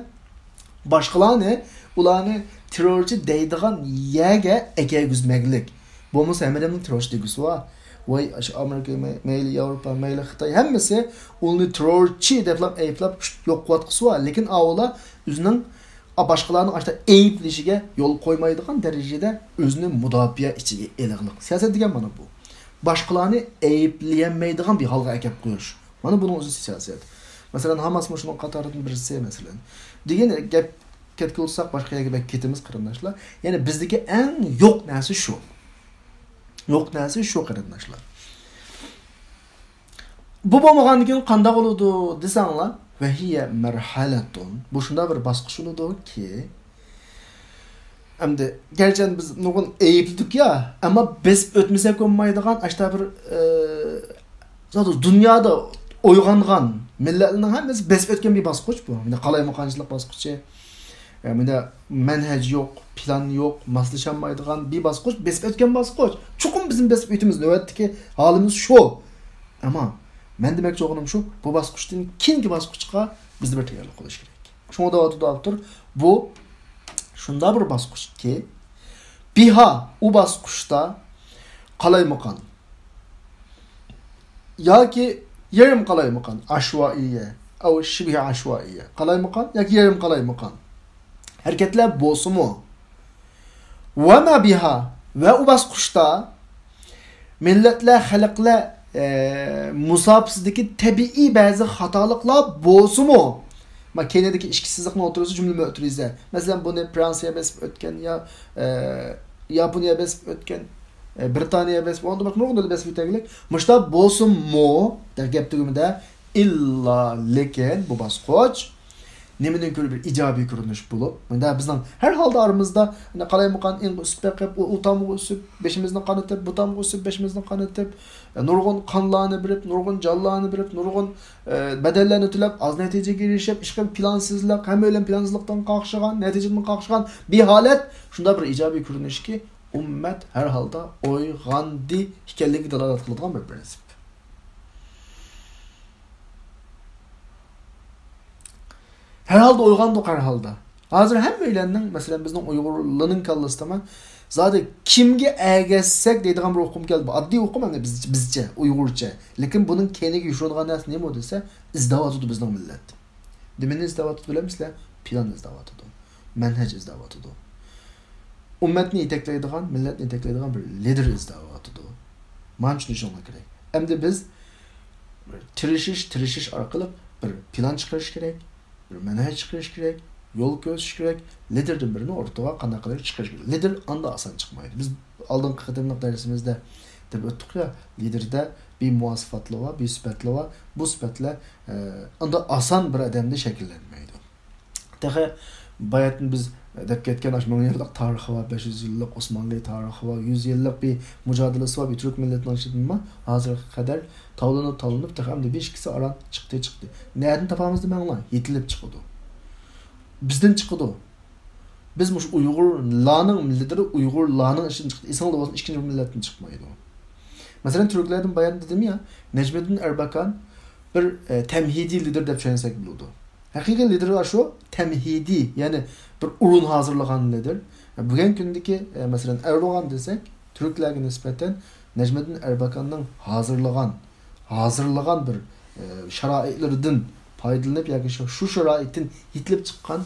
Speaker 1: boshqalarni ularni terrorchi deydigan yerga egagizmaklik. Bo'lmasa hammaning terrorchi degisi va voy Amerika, mayli Yevropa, mayli Xitoy hammasi uni terrorchi deb ayblab yo'q qilib, lekin avvalo o'zining başkalarının işte eyipleşige yol koymaydıgan derecede özünü müdafiye içige eliglik. Siyaset degen bana bu. Başkalarını eyipleyemeydigan bir halga ekep koyuş. Bana bunun özü siyaset. Mesela Hamas şunun qatarından birisi mesela. Degen gap ketki olsak başka yerge ketimiz qarindoshlar. Yani bizdeki en yok narsa şu. Yok narsa şu qarindoshlar. Bu bo'lmagandan keyin qanday bo'ladi desanglar, va hiya marhalatun. Bu shunda bir bosqich bo'ladi-ki, endi gerçi biz nurgun eyiplik ya, ama biz o'tmasak bo'lmaydigan ashta bir zaten dunyoda uyg'ongan millatlarning hammasi biz o'tgan bir bosqich bu. Mana qalaymaqonchilik bosqichi. Mana manhaj yo'q, plan yo'q, maslashanmaydigan bir bosqich, biz o'tgan bosqich. Chuqur bizim biz o'timiz navbatdagi holimiz shu. Ama men demoqchi bo'lganim shu, bu bosqichdan keyingi bosqichga biz bir tayyorlik qilish kerak. Shunga davotdir. Bu shunda bir bosqichki, biha u bosqichda qalaymaqon yoki yarim qalaymaqon, ashvoiya yoki shibhi ashvoiya, qalaymaqon yoki yarim qalaymaqon harakatlar bo'lsa-mu, va ma biha va u bosqichda millatlar, xalqlar musabsizdeki tabiiy bazı hatalıklar bo'lsa-mu, ma Kenya'daki işsizlikni o'tirisi jumla o'tirisa. Mesela bunu Fransiya besib o'tgan ya Yaponiya besib o'tgan, Britaniya besib, onda bak nurg'unda besib o'tganlik. Mushta bo'lsa-mu, der gap tugumida illa lekin bu bosqich nemidan ko'ra bir ijobiy ko'rinish bo'lib, bunda bizning har holda aramizda qalaymaqon eng uspaqib, u tamg'i o'sib, beshimizni qanitib, bu tamg'i o'sib, beshimizni qanitib, nurg'un qonlarni birib, nurg'un jonlarni birib, nurg'un badallarni to'lab, az natijaga erishib, ishqim plansizlik, hamma o'lim plansizlikdan qaqshagan, natijadan qaqshagan bir holat, shunda bir ijobiy ko'rinishki, ummat har holda uyg'ondi ekanligiga dalolat qiladigan bir prinsip. Herhalde uyg'ondik her halda. Hazır hem böylenin mesela bizning Uyg'urlarning kallasida zaten kimga ergashsak deydigan bir o'qim keldi. Oddiy o'qim endi bizcha, Uyg'urcha. Lekin buning keniga yushiradigan narsa nima desa, izdavatudi bizning millat. Nimani izdavatudi bilamizlar? Plan izdavatudi. Manhaj izdavatudi. Ummatni yetaklaydigan, millatni yetaklaydigan bir lider izdavatudi. Mana shuni tushunmak kerak. Endi biz tirishish orqali bir plan chiqarish kerak. Bir manhaj chiqarish kerak, yo'l ko'rsash kerak, liderdan birini o'rtaga qanday qilib chiqarish kerak. Lider anda oson chiqmaydi. Biz oldingi qadamliq darsimizda deb o'tdik ya, liderda bir muvasafatlar var, bir sifatlar var. Bu sifatlar anda oson bir odamda shakllanmaydi. Daha bayatni biz deb ketgan 1000 yillik tarixi var, 500 yillik Osmanlı tarixi var, 100 yillik bir mücadelesi var, bir Türk milletinin işitimi hazırga kadar tavlanıp taxamda 5 kişi aran çıktı. Nereden tapamızdı mənlar? Yetilip çıkıdı. Bizden çıkıdı. Biz muş Uygurlarning milletleri Uygurlarning işin çıktı. İnsanlar olsun ikinci milletin çıkmaydı. Mesela Türklerden bayan dedim ya, Necmettin Erbakan bir temhidi lider deb düşünsek buludu. Haqiqiy lider şu temhidi, yani bir urun hazırlagan lider. Bugün gündeki mesela Erdoğan desek, Türklerge nispeten Necmettin Erbakan'ın hazırlagan bir şaraitlerden faydalanıp yoki şu şaraitin yitilib chiqqan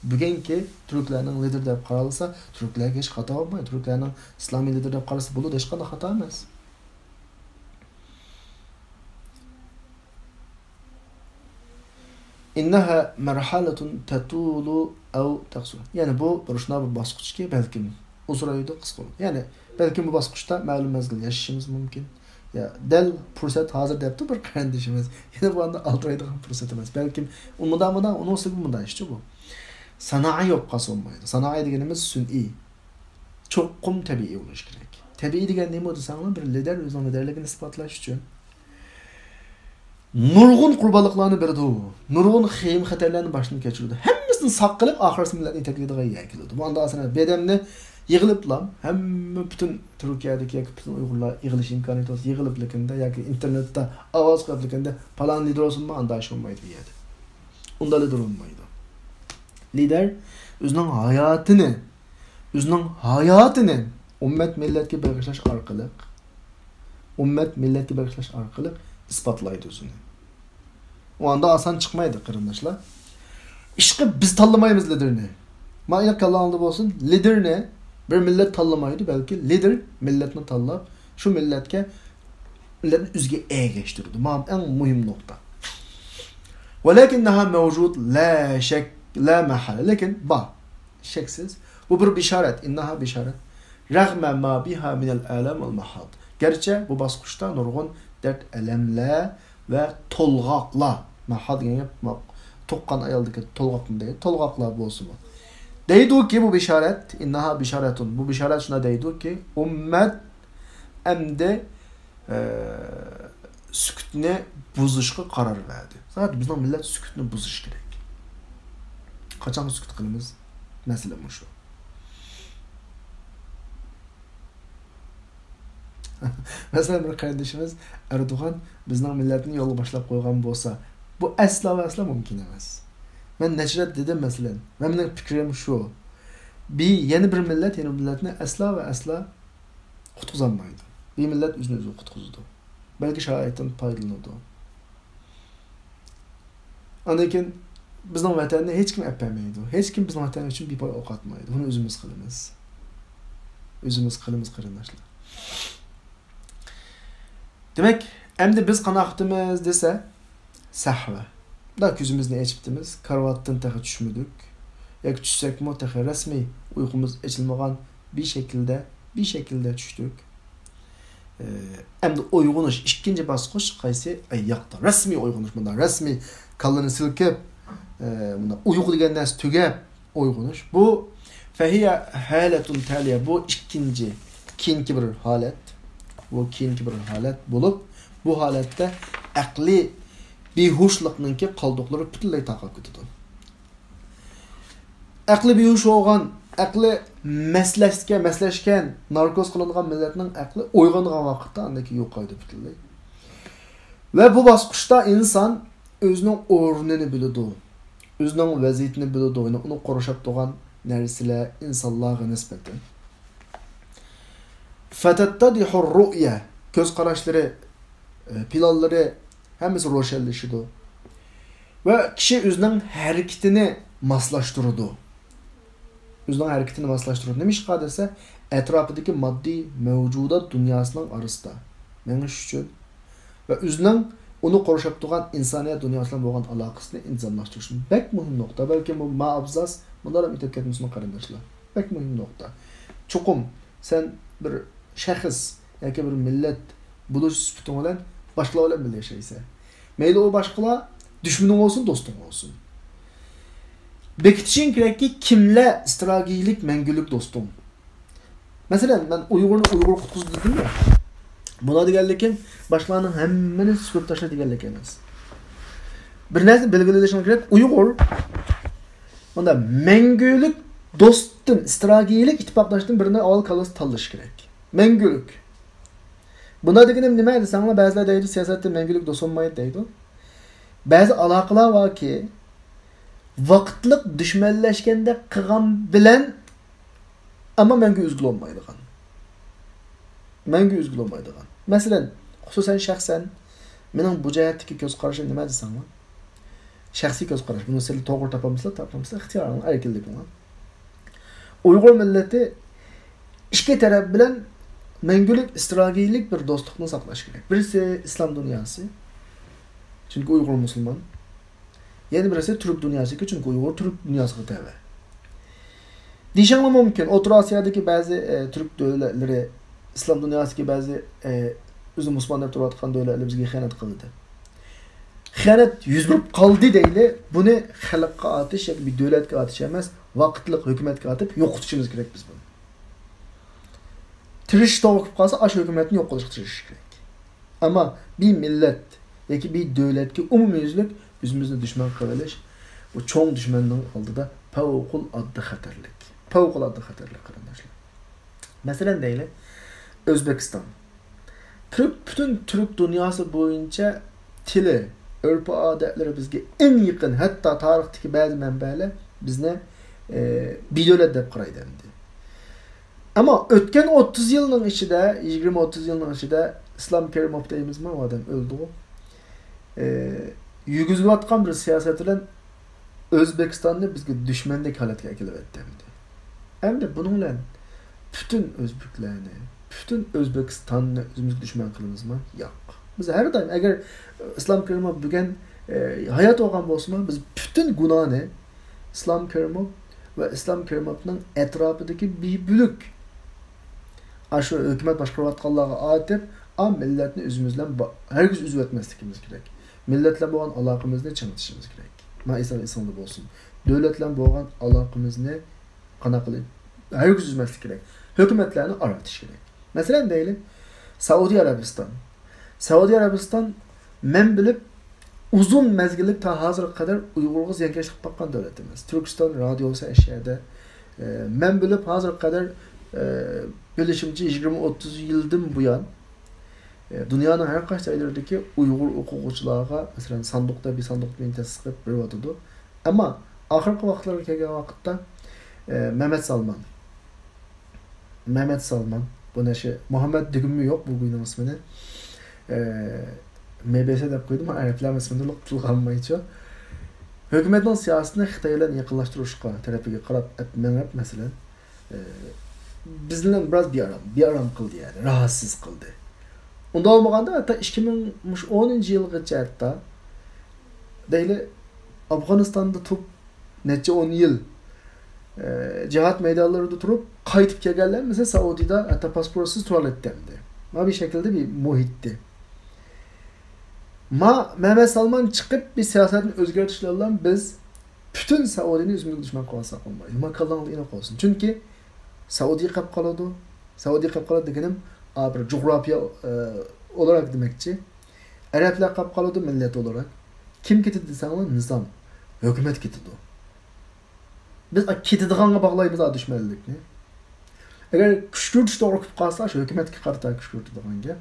Speaker 1: bugungi Türklerning lider deb qaralsa, Türklerga hech xato bo'lmaydi. Türklerning islomiy lider deb qaralsa bo'ladi, hech qanday xato emas. İnneha merhaletun tatulu ev taqsur. Yani bu shunday bir bosqichki balkim uzraydi, qisqa bo'ladi. Yani balkim bu bosqichda ma'lum mezgil yashashimiz mumkin. Ya del fursat hazır debdi bir kardeşimiz. Yine bu anda altıraydıgan fursat emas. Belki umudan onu olsa bundan işte bu. Sanayi yok olmaydı. Sanayi deganimiz sün'i. Çoqum tabiiy bo'lish kerak. Tabiiy degan nima desanglar, bir lider o'zining liderligini isbotlash uchun nurg'un qurbonliqlarni berdi u. Nurg'un xiyim xatarlarni boshdan kechirdi. Hammasini saqlab oxirisi millatni yetaklaydigan yakildi. Bu anda aslında bedemni yığılıplam, hem bütün Türkiye'deki yoki bütün Uyg'urlar yığılış imkoniyati olsa yığılıplikinde yoki internetda ovoz qo'yiblikinde falan lider olsunmi, anda ish bo'lmaydi bu yerda. Unda lider olmaydi. Lider o'zining hayotini ummat millatga bag'ishlash orqali isbotlaydi o'zini. O anda oson chiqmaydi qarindoshlar. Ishqi biz tanlamaymiz liderni. Manyak kallanıldı olsun. Lider ne? Bir millet tanlamaydı belki. Lider milletini tanlap. Şu milletke milletin üzge geçtirdi. Mam en mühim nokta. Velakinnaha mevcut la şek la mahal. Lakin şeksiz. Bu bir bişaret. İnnaha bişaret. Rağmen ma biha minel alem vel mahad. Gerçi bu basqışta nurgun dert elemle ve tolgaqla. Mahad yani toqqan ayaldaki tolgaqın değil. Tolgaqla bolsun. Deydu ki bu bişaret. İnnaha bişaretun. Bu bişaret şuna deydu ki ümmet emde sükutni buzuşqa qarar verdi. Zaten bizning millet sükutni buzish kerak. Qachon sükut qilamiz? Mesele bu şu. Mesela bir kardeşimiz Erdoğan bizning milletni yo'lga boshlab qo'ygan bo'lsa, bu aslo va aslo mumkin emas. Men nechrat dedim masalan. Mening fikrim şu. Yeni bir millet yeni milletni aslo va aslo qutqizolmaydi. Bir millet o'zini o'zi qutqizdi. Belki şahiyetten paylanırdı. Anlakin bizning vatanni hech kim apmaydi. Hech kim bizning vatan uchun bir poy o'q atmaydi. Buni o'zimiz qilamiz. O'zimiz qilamiz qarindoshlar. Demek endi biz qanaqtimiz desa sahva. Da ko'zimizni ochibdimiz, karvatdan taqa tushmadik. Yoki tushsakmi taqa rasmiy uyqumiz ochilmagan bir şekilde tushdik. Endi uyg'unish ikkinchi bosqich qaysi yoqda? Rasmiy uyg'unish, bunda rasmiy kallani silkib, bunda uyqu degan narsa tugab uyg'unish. Bu fahiya halatun taliya, bu keyingi bir holat. Bu keyingi bir holat bo'lib, bu holatda aqli behushlikninki qoldiqlari butunlay taqab ketadi. Aqli behush bo'lgan, aqli maslashgan, narkoz qilingan millatning aqli uyg'ongan vaqtda andaki yo'qaydi butunlay. Va bu bosqichda inson o'zining o'rnini biladi. O'zining vaziyatini biladi, uni qorashab turgan narsalar insonlarga nisbatan. Fatattadihu ru'ya, ko'z qarashlari, planlari hammasi ro'shanlashadi. Va kishi o'zining harakatini moslashtiradi. O'zining harakatini moslashtiradi. Nima ish qilsa, atrofidagi moddiy mavjudot dunyosining orasida mengish uchun va o'zining uni qorashab turgan insoniyat dunyosi bilan bo'lgan aloqasini intizomlashtirish bek muhim nuqta. Balki bu ma'abzas bunlar ham aytib ketmoqchiman qarindoshlar. Bek muhim nuqta. Chuqum sen bir shaxs yoki bir millat bo'lish sifating bilan boshqalar bilan birga yashaysan. Mayli u boshqalar dushmaning bo'lsin, do'sting bo'lsin. Bekitishing kerakki kimlar strategik mangulik do'stim. Masalan, men Uyg'ur qutqizdi dedim ya. Buna deganlikim boshqalarning hammani supurib tashlab deganlik emas. Bir narsa belgilashing kerak, Uyg'ur bunda mangulik do'stdan, strategik ittifoqdoshdan birini avval kallas tanlash kerak. Mangulik. Buna deganim nima edi? Senlar ba'zilar deydi, siyosatda mangulik do'st bo'lmaydi deydi. Ba'zi aloqalar borki, vaqtliq dushmanlashganda qilgan bilan ama mangu üzgül olmaydigan. Mangu üzgül olmaydigan. Masalan, xususan shaxsan mening bu jihatdagi ko'z qarashim nima desanglar? Shaxsiy ko'z qarash. Buni sizlar to'g'ri topamsizlar, ixtiyoringiz, erkinligingiz. Uyg'ur millati ikki taraf bilan mangulik, strategik bir do'stlikni saqlash kerak. Birisi islom dunyosi. Chunki Uyg'ur musulmon. Yana birisi Türk dünyası, çünkü Uyg'ur Türk dünyasiga tabi. Deyishim mumkin, O'rta Osiyodagi ba'zi Türk davlatlari, islom dunyosidagi ba'zi o'zi musulmon deb turayotgan davlatlar bizga xiyonat qildi. Xiyonat yuz berib qoldi deyli, buni xalqqa atish yoki bir davlatga atish emas, vaqtli hukumatga atib yo'qotishimiz kerak biz buni. Tirish to'g'ri qolsa, ash hukumatni yo'q qilishga tirishish kerak. Ammo bir millat yoki bir davlatga umumiyuzlik o'zimizni dushman qilish, bu cho'ng dushmanning oldida favqulodda xatarlik. Favqulodda xatarlik qarindoshlar. Masalan deylik, O'zbekiston. Bütün Türk dunyosi bo'yicha tili, urf-odatlari bizga eng yaqin, hatto tarixdagi ba'zi manbalar bizni biyolat deb qaraydi endi. Ammo o'tgan 30 yilning ichida, 20-30 yilning ichida Islom Karimov deymizmi, odam o'ldi. Yurgizayotgan bir siyosat bilan Özbekistan'da bizge düşmendek halatga akılıp etdi. Hem de bunun bilen bütün Özbeklerni, bütün Özbekistan'ı özümüz düşman kılımız mı? Yok. Biz her daim eğer İslam Kerim'i bugün hayat olgan bolsa biz bütün günahını İslam Kerim'i ve İslam Kerim'inin etrafındaki bir bölük aşı hükümet başqarıyatqanlarga atip milletni özümüzden herkes üzüp etmesligimiz kerak. Milletler boğan alaqamizni çınatışımız kerak. Ma İslam'da bolsun. Devletler boğan alaqamizni qana qilib herkes üzmeslik kerak. Hükümetlerini aratish kerak. Mesela deylik Saudiya Arabistan men bilib uzun mezgillik ta hazır kadar Uygurga ziyankeşlik bakkan devletimiz. Türkistan radyosu eşyada men bilib hazır kadar bilişimci 20-30 yıldan bu yan dünyanın her kaç yerlerdeki Uygur okuyucularga mesela sandıkta bir sandık menteşe sıkıp bir vatıdı. Ama ahirki vaxtlara kelgen vakitte Mehmet Salman bu neşe Muhammed Dügümü yok bu günün ismini MBS dep koydum ama Araplar ismini tutulganmayıcı. Hükümetin siyasetini Xitayla yakınlaştırışqa tarafiga qarab etmengep mesela bizden biraz bir aram kıldı yani rahatsız kıldı. Onda olmaganda hatta 2010 yılgacha hatta deyli Afganistan'da turup neçe 10 yıl cihat meydanlarında turup kayıtıp gelgenler mesela Saudi'da hatta pasportsuz tuvalettemdi. Ma bir şekilde bir muhitti. Mehmet Salman çıkıp bir siyasetin özgürtüşlerle biz bütün Saudi'ni üzümlük düşman kovasak olmayız. Ma kalanlığı yine olsun. Çünkü Saudi'yi kapkaladı. Saudi'yi kapkaladı degenim bir coğrafya olarak demekçi. Araplar kapkaladı millet olarak. Kim getirdi sana? Nizam. Hükümet getirdi. Biz ketidiğine bağlayımız düşmanlıkni. Eğer küşkürtüş doğru kalsa şu hükümet ki karta küşkürtüdüğün gap.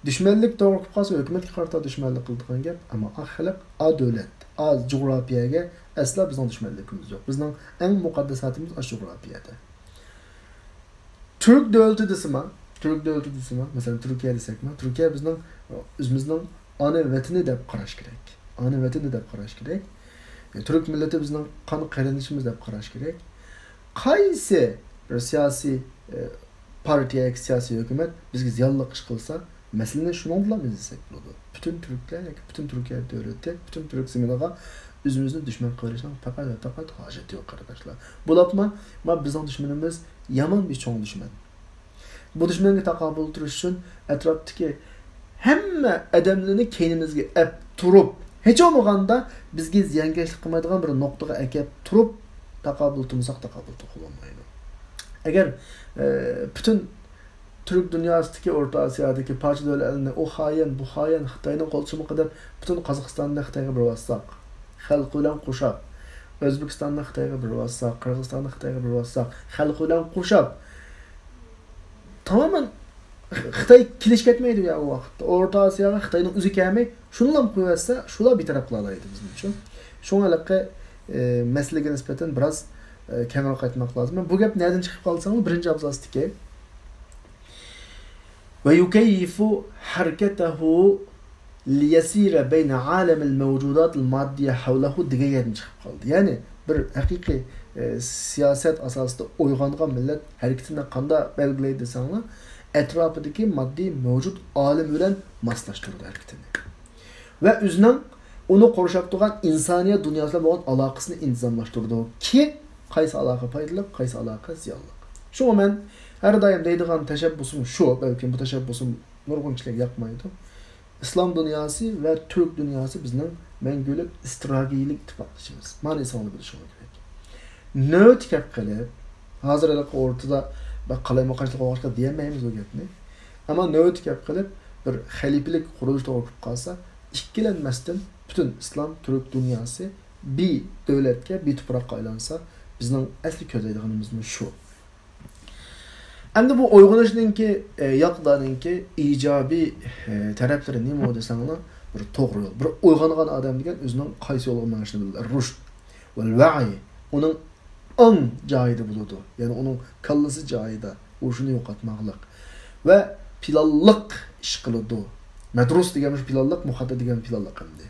Speaker 1: Düşmanlık doğru kalsa hükümet ki karta düşmanlık kıldığın gap. Ama halk, devlet, coğrafyaga asla bizden düşmanlığımız yok. Bizden en mukaddesatımız coğrafyada. Türk devleti desima, mesela Türkiye desek mi? Türkiye bizden özümüzden ana vatani dep qarash kerak. Türk milleti bizden qani qarinishimiz dep qarash kerak. Qaysi bir siyasi partiya, siyasi hükümet bizga ziyonlik ish qilsa, masalani shuni bilan izlasak bo'ladi. Bütün Türkler, bütün Türkiye devleti, bütün Türk ziminiga özümüzni düşman qilishdan faqat hojat yo'q arkadaşlar. Bulapma, bizning düşmanimiz yaman bir çoğun düşman. Bu düşmanga taqabul turish uchun atrofdagi hamma adamlarni keynimizga ep turib, hech bo'lmaganda bizga ziyankeşlik qilmaydigan bir nuqtaga akab turib taqabul turmasak taqabul qilolmaydi. Agar bütün Türk dünyasındaki Orta Asya'daki parça devletlerine o hain, bu hain Xitayning qo'lchimi qilib bütün Qozog'istonni Xitoyga bir vassaq, xalq bilan qo'shab, O'zbekistonni Xitoyga bir vassaq, Qirg'izistonni Xitoyga bir vassaq, xalq bilan qo'shab tamamen Xitoy kilish ketmaydi ya o vaqtda. Orta Osiyoga Xitoyning o'zi kelmay, shuni ham qo'ysa, shular bir taraf qilalaydi bizning uchun. Shunga masalaga nisbatan biroz kamroq aytmoq lozim. Bu gap nereden chiqib qolsa-mu, birinchi abzasdagi ve yukayyifu harekatahu liyasira bayna alamil mevcudat al-maddiye havlahu degan yerdan chiqib qoldi. Ya'ni bir haqiqiy siyaset asosida uyg'ongan millat harekatini qanday belgilaydi desanglar, etrafidagi moddiy mavjud olim bilan moslashtirdi harakatini. Va o'zining uni qorishab turgan insoniyat dunyosida bo'lgan aloqasini intizomlashtirdi ki qaysi aloqa foydali, qaysi aloqa ziyonli. Shunga men her daim deydigan tashabbusum şu, belki bu tashabbusum nurg'unchilik yoqmaydi. İslam dünyası ve Türk dünyası bizning mengülik strategik ittifoqchimiz. Mana insonni bilishimiz kerak. Nöt gap qilib, hozirlik o'rtada qalayma qarshilik o'g'ishga demaymiz o gapni. Ama nöt gap qilib bir xalifilik qurilish to'g'ri qolsa, ikkilanmasdan bütün İslam Türk dünyası bir devletga, bir tuproqqa aylansa, bizning asli ko'zlaydiganimiz shu. Endi bu uyg'unishninki yoqdaninki ijobiy taraflari nima desanglar, bir to'g'ri yo'l. Bir uyg'ongan odam degan o'zining qaysi yo'lga borishini biladi. Rushd va va'i uning ong joyida bo'ladi. Ya'ni uning kallasi joyida, o'shini yo'qotmoqlik va planliq ish qiladi. Madrus degan planliq, muhadda degan planliq hamdi.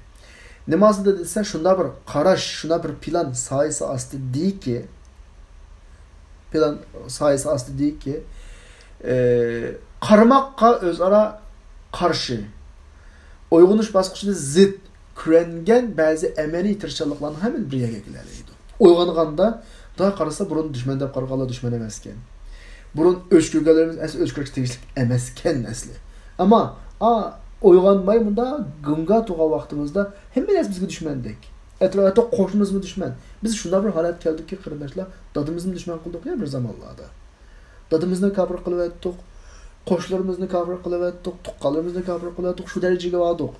Speaker 1: Nimasida desa shunda bir qarash, shunda bir plan soyasi ostida deyki, plan soyasi ostida deyki, qarmoqqa o'zaro qarshi, uyg'unish bosqichida zid kurangan ba'zi amaliy tirishchiliklarni ham bir yerga keladi. Uyg'onganda da qarasa burun dushman deb qarag'anlar dushman emas ekan. Burun o'chkurganlarimiz asli o'chkurga tegishli emas ekan asli. Ammo uyg'onmay bunda gumga to'g'an vaqtimizda hamma narsa bizga dushmandek. Atrofda qo'shnimizmi dushman. Biz shunday bir holat keldikki, qarindoshlar, dadimizni dushman qildik ya bir zamonlarda. Dadimizni kafir qilib aytdik, qo'shlarimizni kafir qilib aytdik, tuqqanlarimizni kafir qilib aytdik, shu darajaga bordik.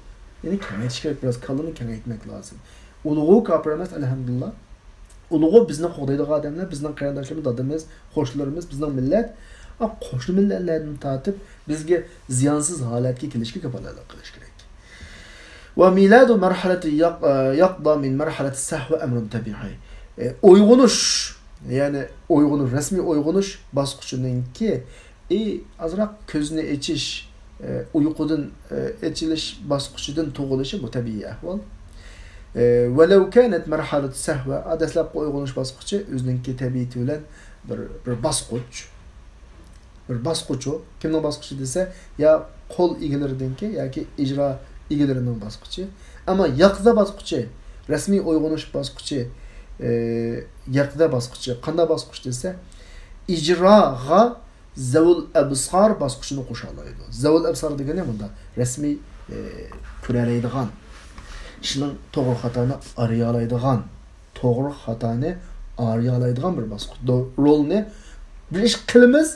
Speaker 1: Ya'ni kengaytish kerak, biraz kalını kengaytmak lozim. Ulug'u kafir emas, alhamdulillah. Ulug'u bizni qo'daydigan odamlar, bizning qarindoshlarimiz, dadimiz, qo'shlarimiz, bizning millat, qo'shni millatlarni tatib bizga ziyonsiz holatga kelishga kafolatlik qilish kerak. Va miladu marhalati yaqda min marhalati sahwa amrun tabiiy. Uyg'unish, ya'ni uyg'unish, rasmiy uyg'unish bosqichininki azroq ko'zni echish, uyqudan echilish bosqichidan tug'ilishi bu tabiiy ahvol. Walau kanat marhalat sahwa, dastlabki uyg'unish bosqichi o'zininki tabiiyati bilan bir bosqich. Bir bosqich o. Kimning bosqichi desa, ya qo'l egalaridanki yoki ijro egalarining bosqichi. Ammo yaqza bosqichi, rasmiy uyg'unish bosqichi, yaqza bosqichi, qanday bosqich desa, ijroga zavul absar bosqichini qo'sha oladi. Zavul absar degani bunda rasmiy ko'ralaydigan, ishning to'g'ri xatoni arayalaydigan, to'g'ri xatoni arayalaydigan bir bosqich. Rolni bir ish qilamiz,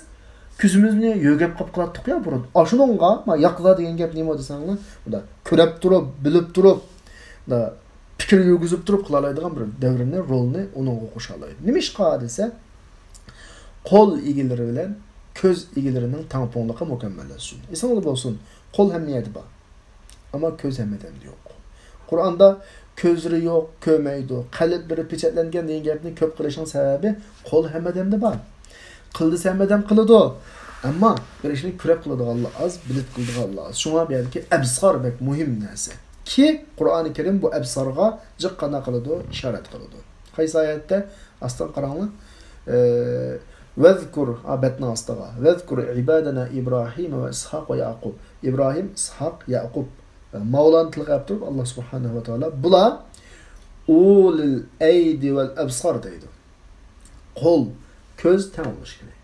Speaker 1: ko'zimizni yo'gab qolib qolatdik ya burun. Ashuningga, men yaqza degan gap nima desanglar, bunda ko'rib turib, bilib turib, da fikr yurgizib turib qilalaydigan bir davrni, rolni uningga qo'sha oladi. Nima ish qiladi desa, qo'l egalari bilan ko'z egalarining tangpongligi mukammallashsin. Esimda bo'lsin, qo'l hamiyati bor. Ammo ko'z hamiyati yo'q. Qur'onda ko'zri yo'q, ko'maydi, qalb biri pechatlangan degan gapni ko'p qilishning sababi qo'l hamiyatida bor. Qildi hamiyat qiladi. Ammo bir ishni ko'rib qiladi Alloh az, bilib qildi Alloh az. Shunga bu yerki absar bek muhim narsa. Ki Qur'oni Karim bu absarga jiqqana qiladi, ishorat qiladi. Qaysi oyatda aslan qaranglar. Vezkur abetna astaga. Vezkur ibadana İbrahim ve İshak ve Yaqub. İbrahim, İshak, Yaqub. Mavlan tilg'ab turib Alloh subhanahu va taolo bular ulul aydi vel absar deydi. Qo'l, ko'z teng bo'lishi kerak.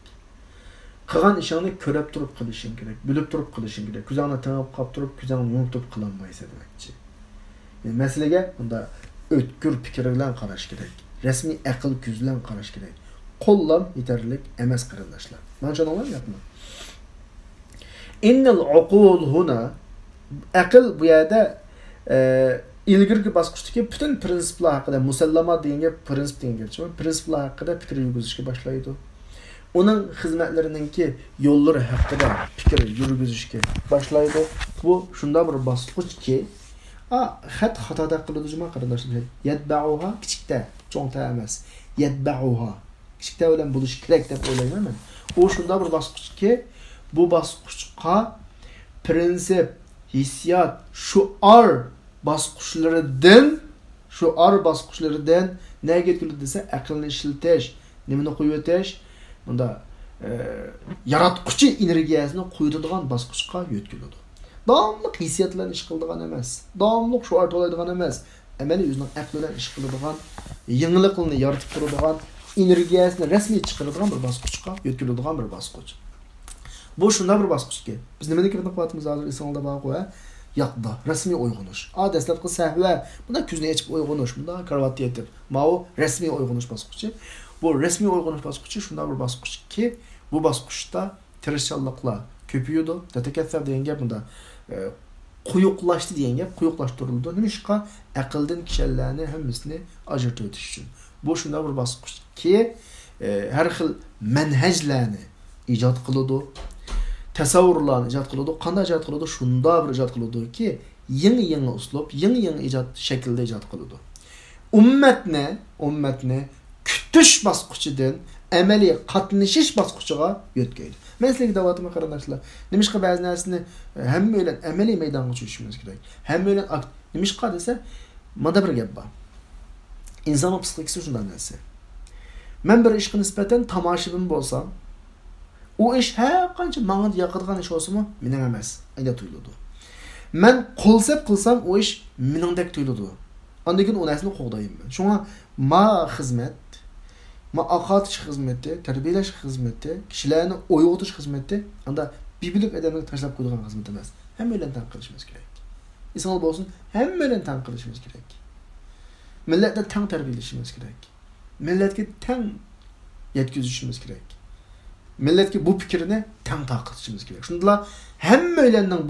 Speaker 1: Qilgan ishingni ko'rib turib qilishing kerak, bilib turib qilishing kerak. Ko'zingni tangib qolib turib, ko'zingni yumib turib qilolmaysan demakchi. Masalaga bunda o'tkir fikr bilan qarash kerak. Rasmiy aql ko'z bilan qarash kerak. Qo'llam yetarlik emas qarindoshlar. Mana shuni anlayapmi? Innal uqul huna aql bu yerda ilgirki bosqichdagi butun prinsiplar haqida, musallamat degan prinsip degan gap. Prinsiplar haqida fikr yurgizishga boshlaydi. Uning xizmatlarininki yo'llari haqida fikr yurgizishga boshlaydi. Bu shunda bir bosqichki, xat xatoda qilinadi qarindoshlar. Yatba'uha kichikda, cho'ngta emas. Yatba'uha kichikda bilan bo'lish kerak deb o'ylayman men. U shunda bir bosqichki, bu bosqichga prinsip, hissiyot, shu'ur bosqichlaridan nega yetkaziladi desa, aqlni ishlatish, nimani qo'yib o'tish, bunda yaratquchi energiyasini qo'yadigan bosqichga yetkaziladi. Davomli hissiyotlarni ish qiladigan emas, davomli shu'ur to'laydigan emas, amaliy o'zining aqli bilan ish qiladigan, yangiliklarni yaratib turadigan, energiyasini rasmiy chiqaradigan bir bosqichga yetkaziladigan bir bosqich. Bu shunday bir bosqichki, biz nimaga kirib qolamiz hozir esingizda bor-ku, yaqda rasmiy uyg'unish. Dastlabki sahva, bunda ko'zni ochib uyg'unish, bunda karvatda yetib. Ma'u rasmiy uyg'unish bosqichi. Bu rasmiy uyg'unish bosqichi shunday bir bosqichki, bu bosqichda tirishchiliklar ko'payadi. Tatakassar degan gap bunda quyuqlashdi degan gap, quyuqlashtirildi. Nima ishqa aqldan kishilarni hammasini ajratib o'tish uchun. Bu shunday bir bosqichki, har xil manhajlarni ijod qiladi. Tasavvurlarni ijod qiladi. Qanday ijod qiladi? Shunda bir ijod qiladiki, yangi uslub, yangi ijod shaklda ijod qiladi. Ummatni kutish bosqichidan amaliy qatnashish bosqichiga yetkazadi. Men sizlarga da'vatim qarindoshlar, nimishqa ba'zi narsani hamma bilan amaliy maydonga tushishimiz kerak. Hamma bilan nimishqa desa, Mada bir gap bor. İnsanın psixikasi shunday narsa. Men bir ishga nisbatan tomoshabin bo'lsam, u ish har qancha menga yoqadigan ish bo'lsa-mu, mening emas, unga tuyuladi. Men qo'lsab qilsam, u ish meningdek tuyuladi. Ondan keyin u narsani qo'g'dayman. Shunga ma xizmat, ma aqatish xizmati, tarbiyalash xizmati, kishilarni uyg'otish xizmati, unda bibilib odamni tashlab qo'ygan xizmat emas. Hammalarni tan qilishimiz kerak. İnsan bo'lsin, hammalarni tan qilishimiz kerak. Millatni tan tarbiyalashimiz kerak. Millatga tan yetkazishimiz kerak. Millatga bu fikrni tan taqishimiz kerak. Shundalar hammalarning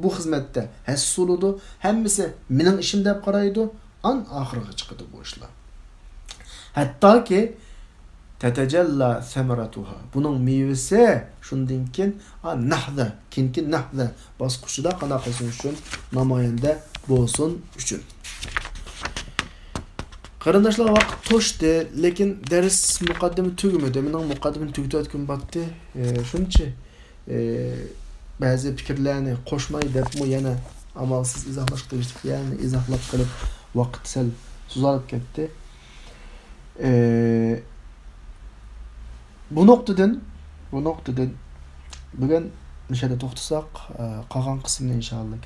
Speaker 1: bu xizmatda hassuludi, hammasi mening ishim deb qaraydi, an oxiriga chiqadi bu ishlar. Hattoki tatajalla samaratuha. Bunun meyvesi shundan keyin nahda, kinki nahda bosqichida qana qilsin uchun namoyanda bo'lsin uchun. Qarindoshlar, vaqt to'shdi, lekin dars muqaddimi tugmadi. Mening muqaddimim tugatayotgan batdi. Shuncha ba'zi fikrlarni qo'shmay debmi yana amalsiz izohlashga tirishdik. Yani izohlab qilib vaqt sal suzalib ketdi. Bu noktadan bugun nishada to'xtasak, qolgan qismni inshaalloh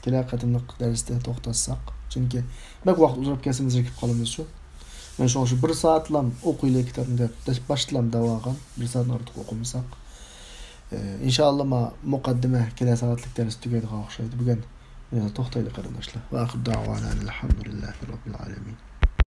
Speaker 1: kelar qadimliq darsda to'xtatsak. Chunki bak vaqt uzab ketsa zikib qolamiz shu. Men shu 1 soatlam o'qiylik kitobni deb boshlam davogan 1 soatdan ortiq o'qimasak. İnşallah ma muqaddima kelar soatlik dars tugaydigan o'xshaydi. Bugun to'xtaylik qarindoshlar. Va oxir da'vana alhamdulillahi robbil alamin.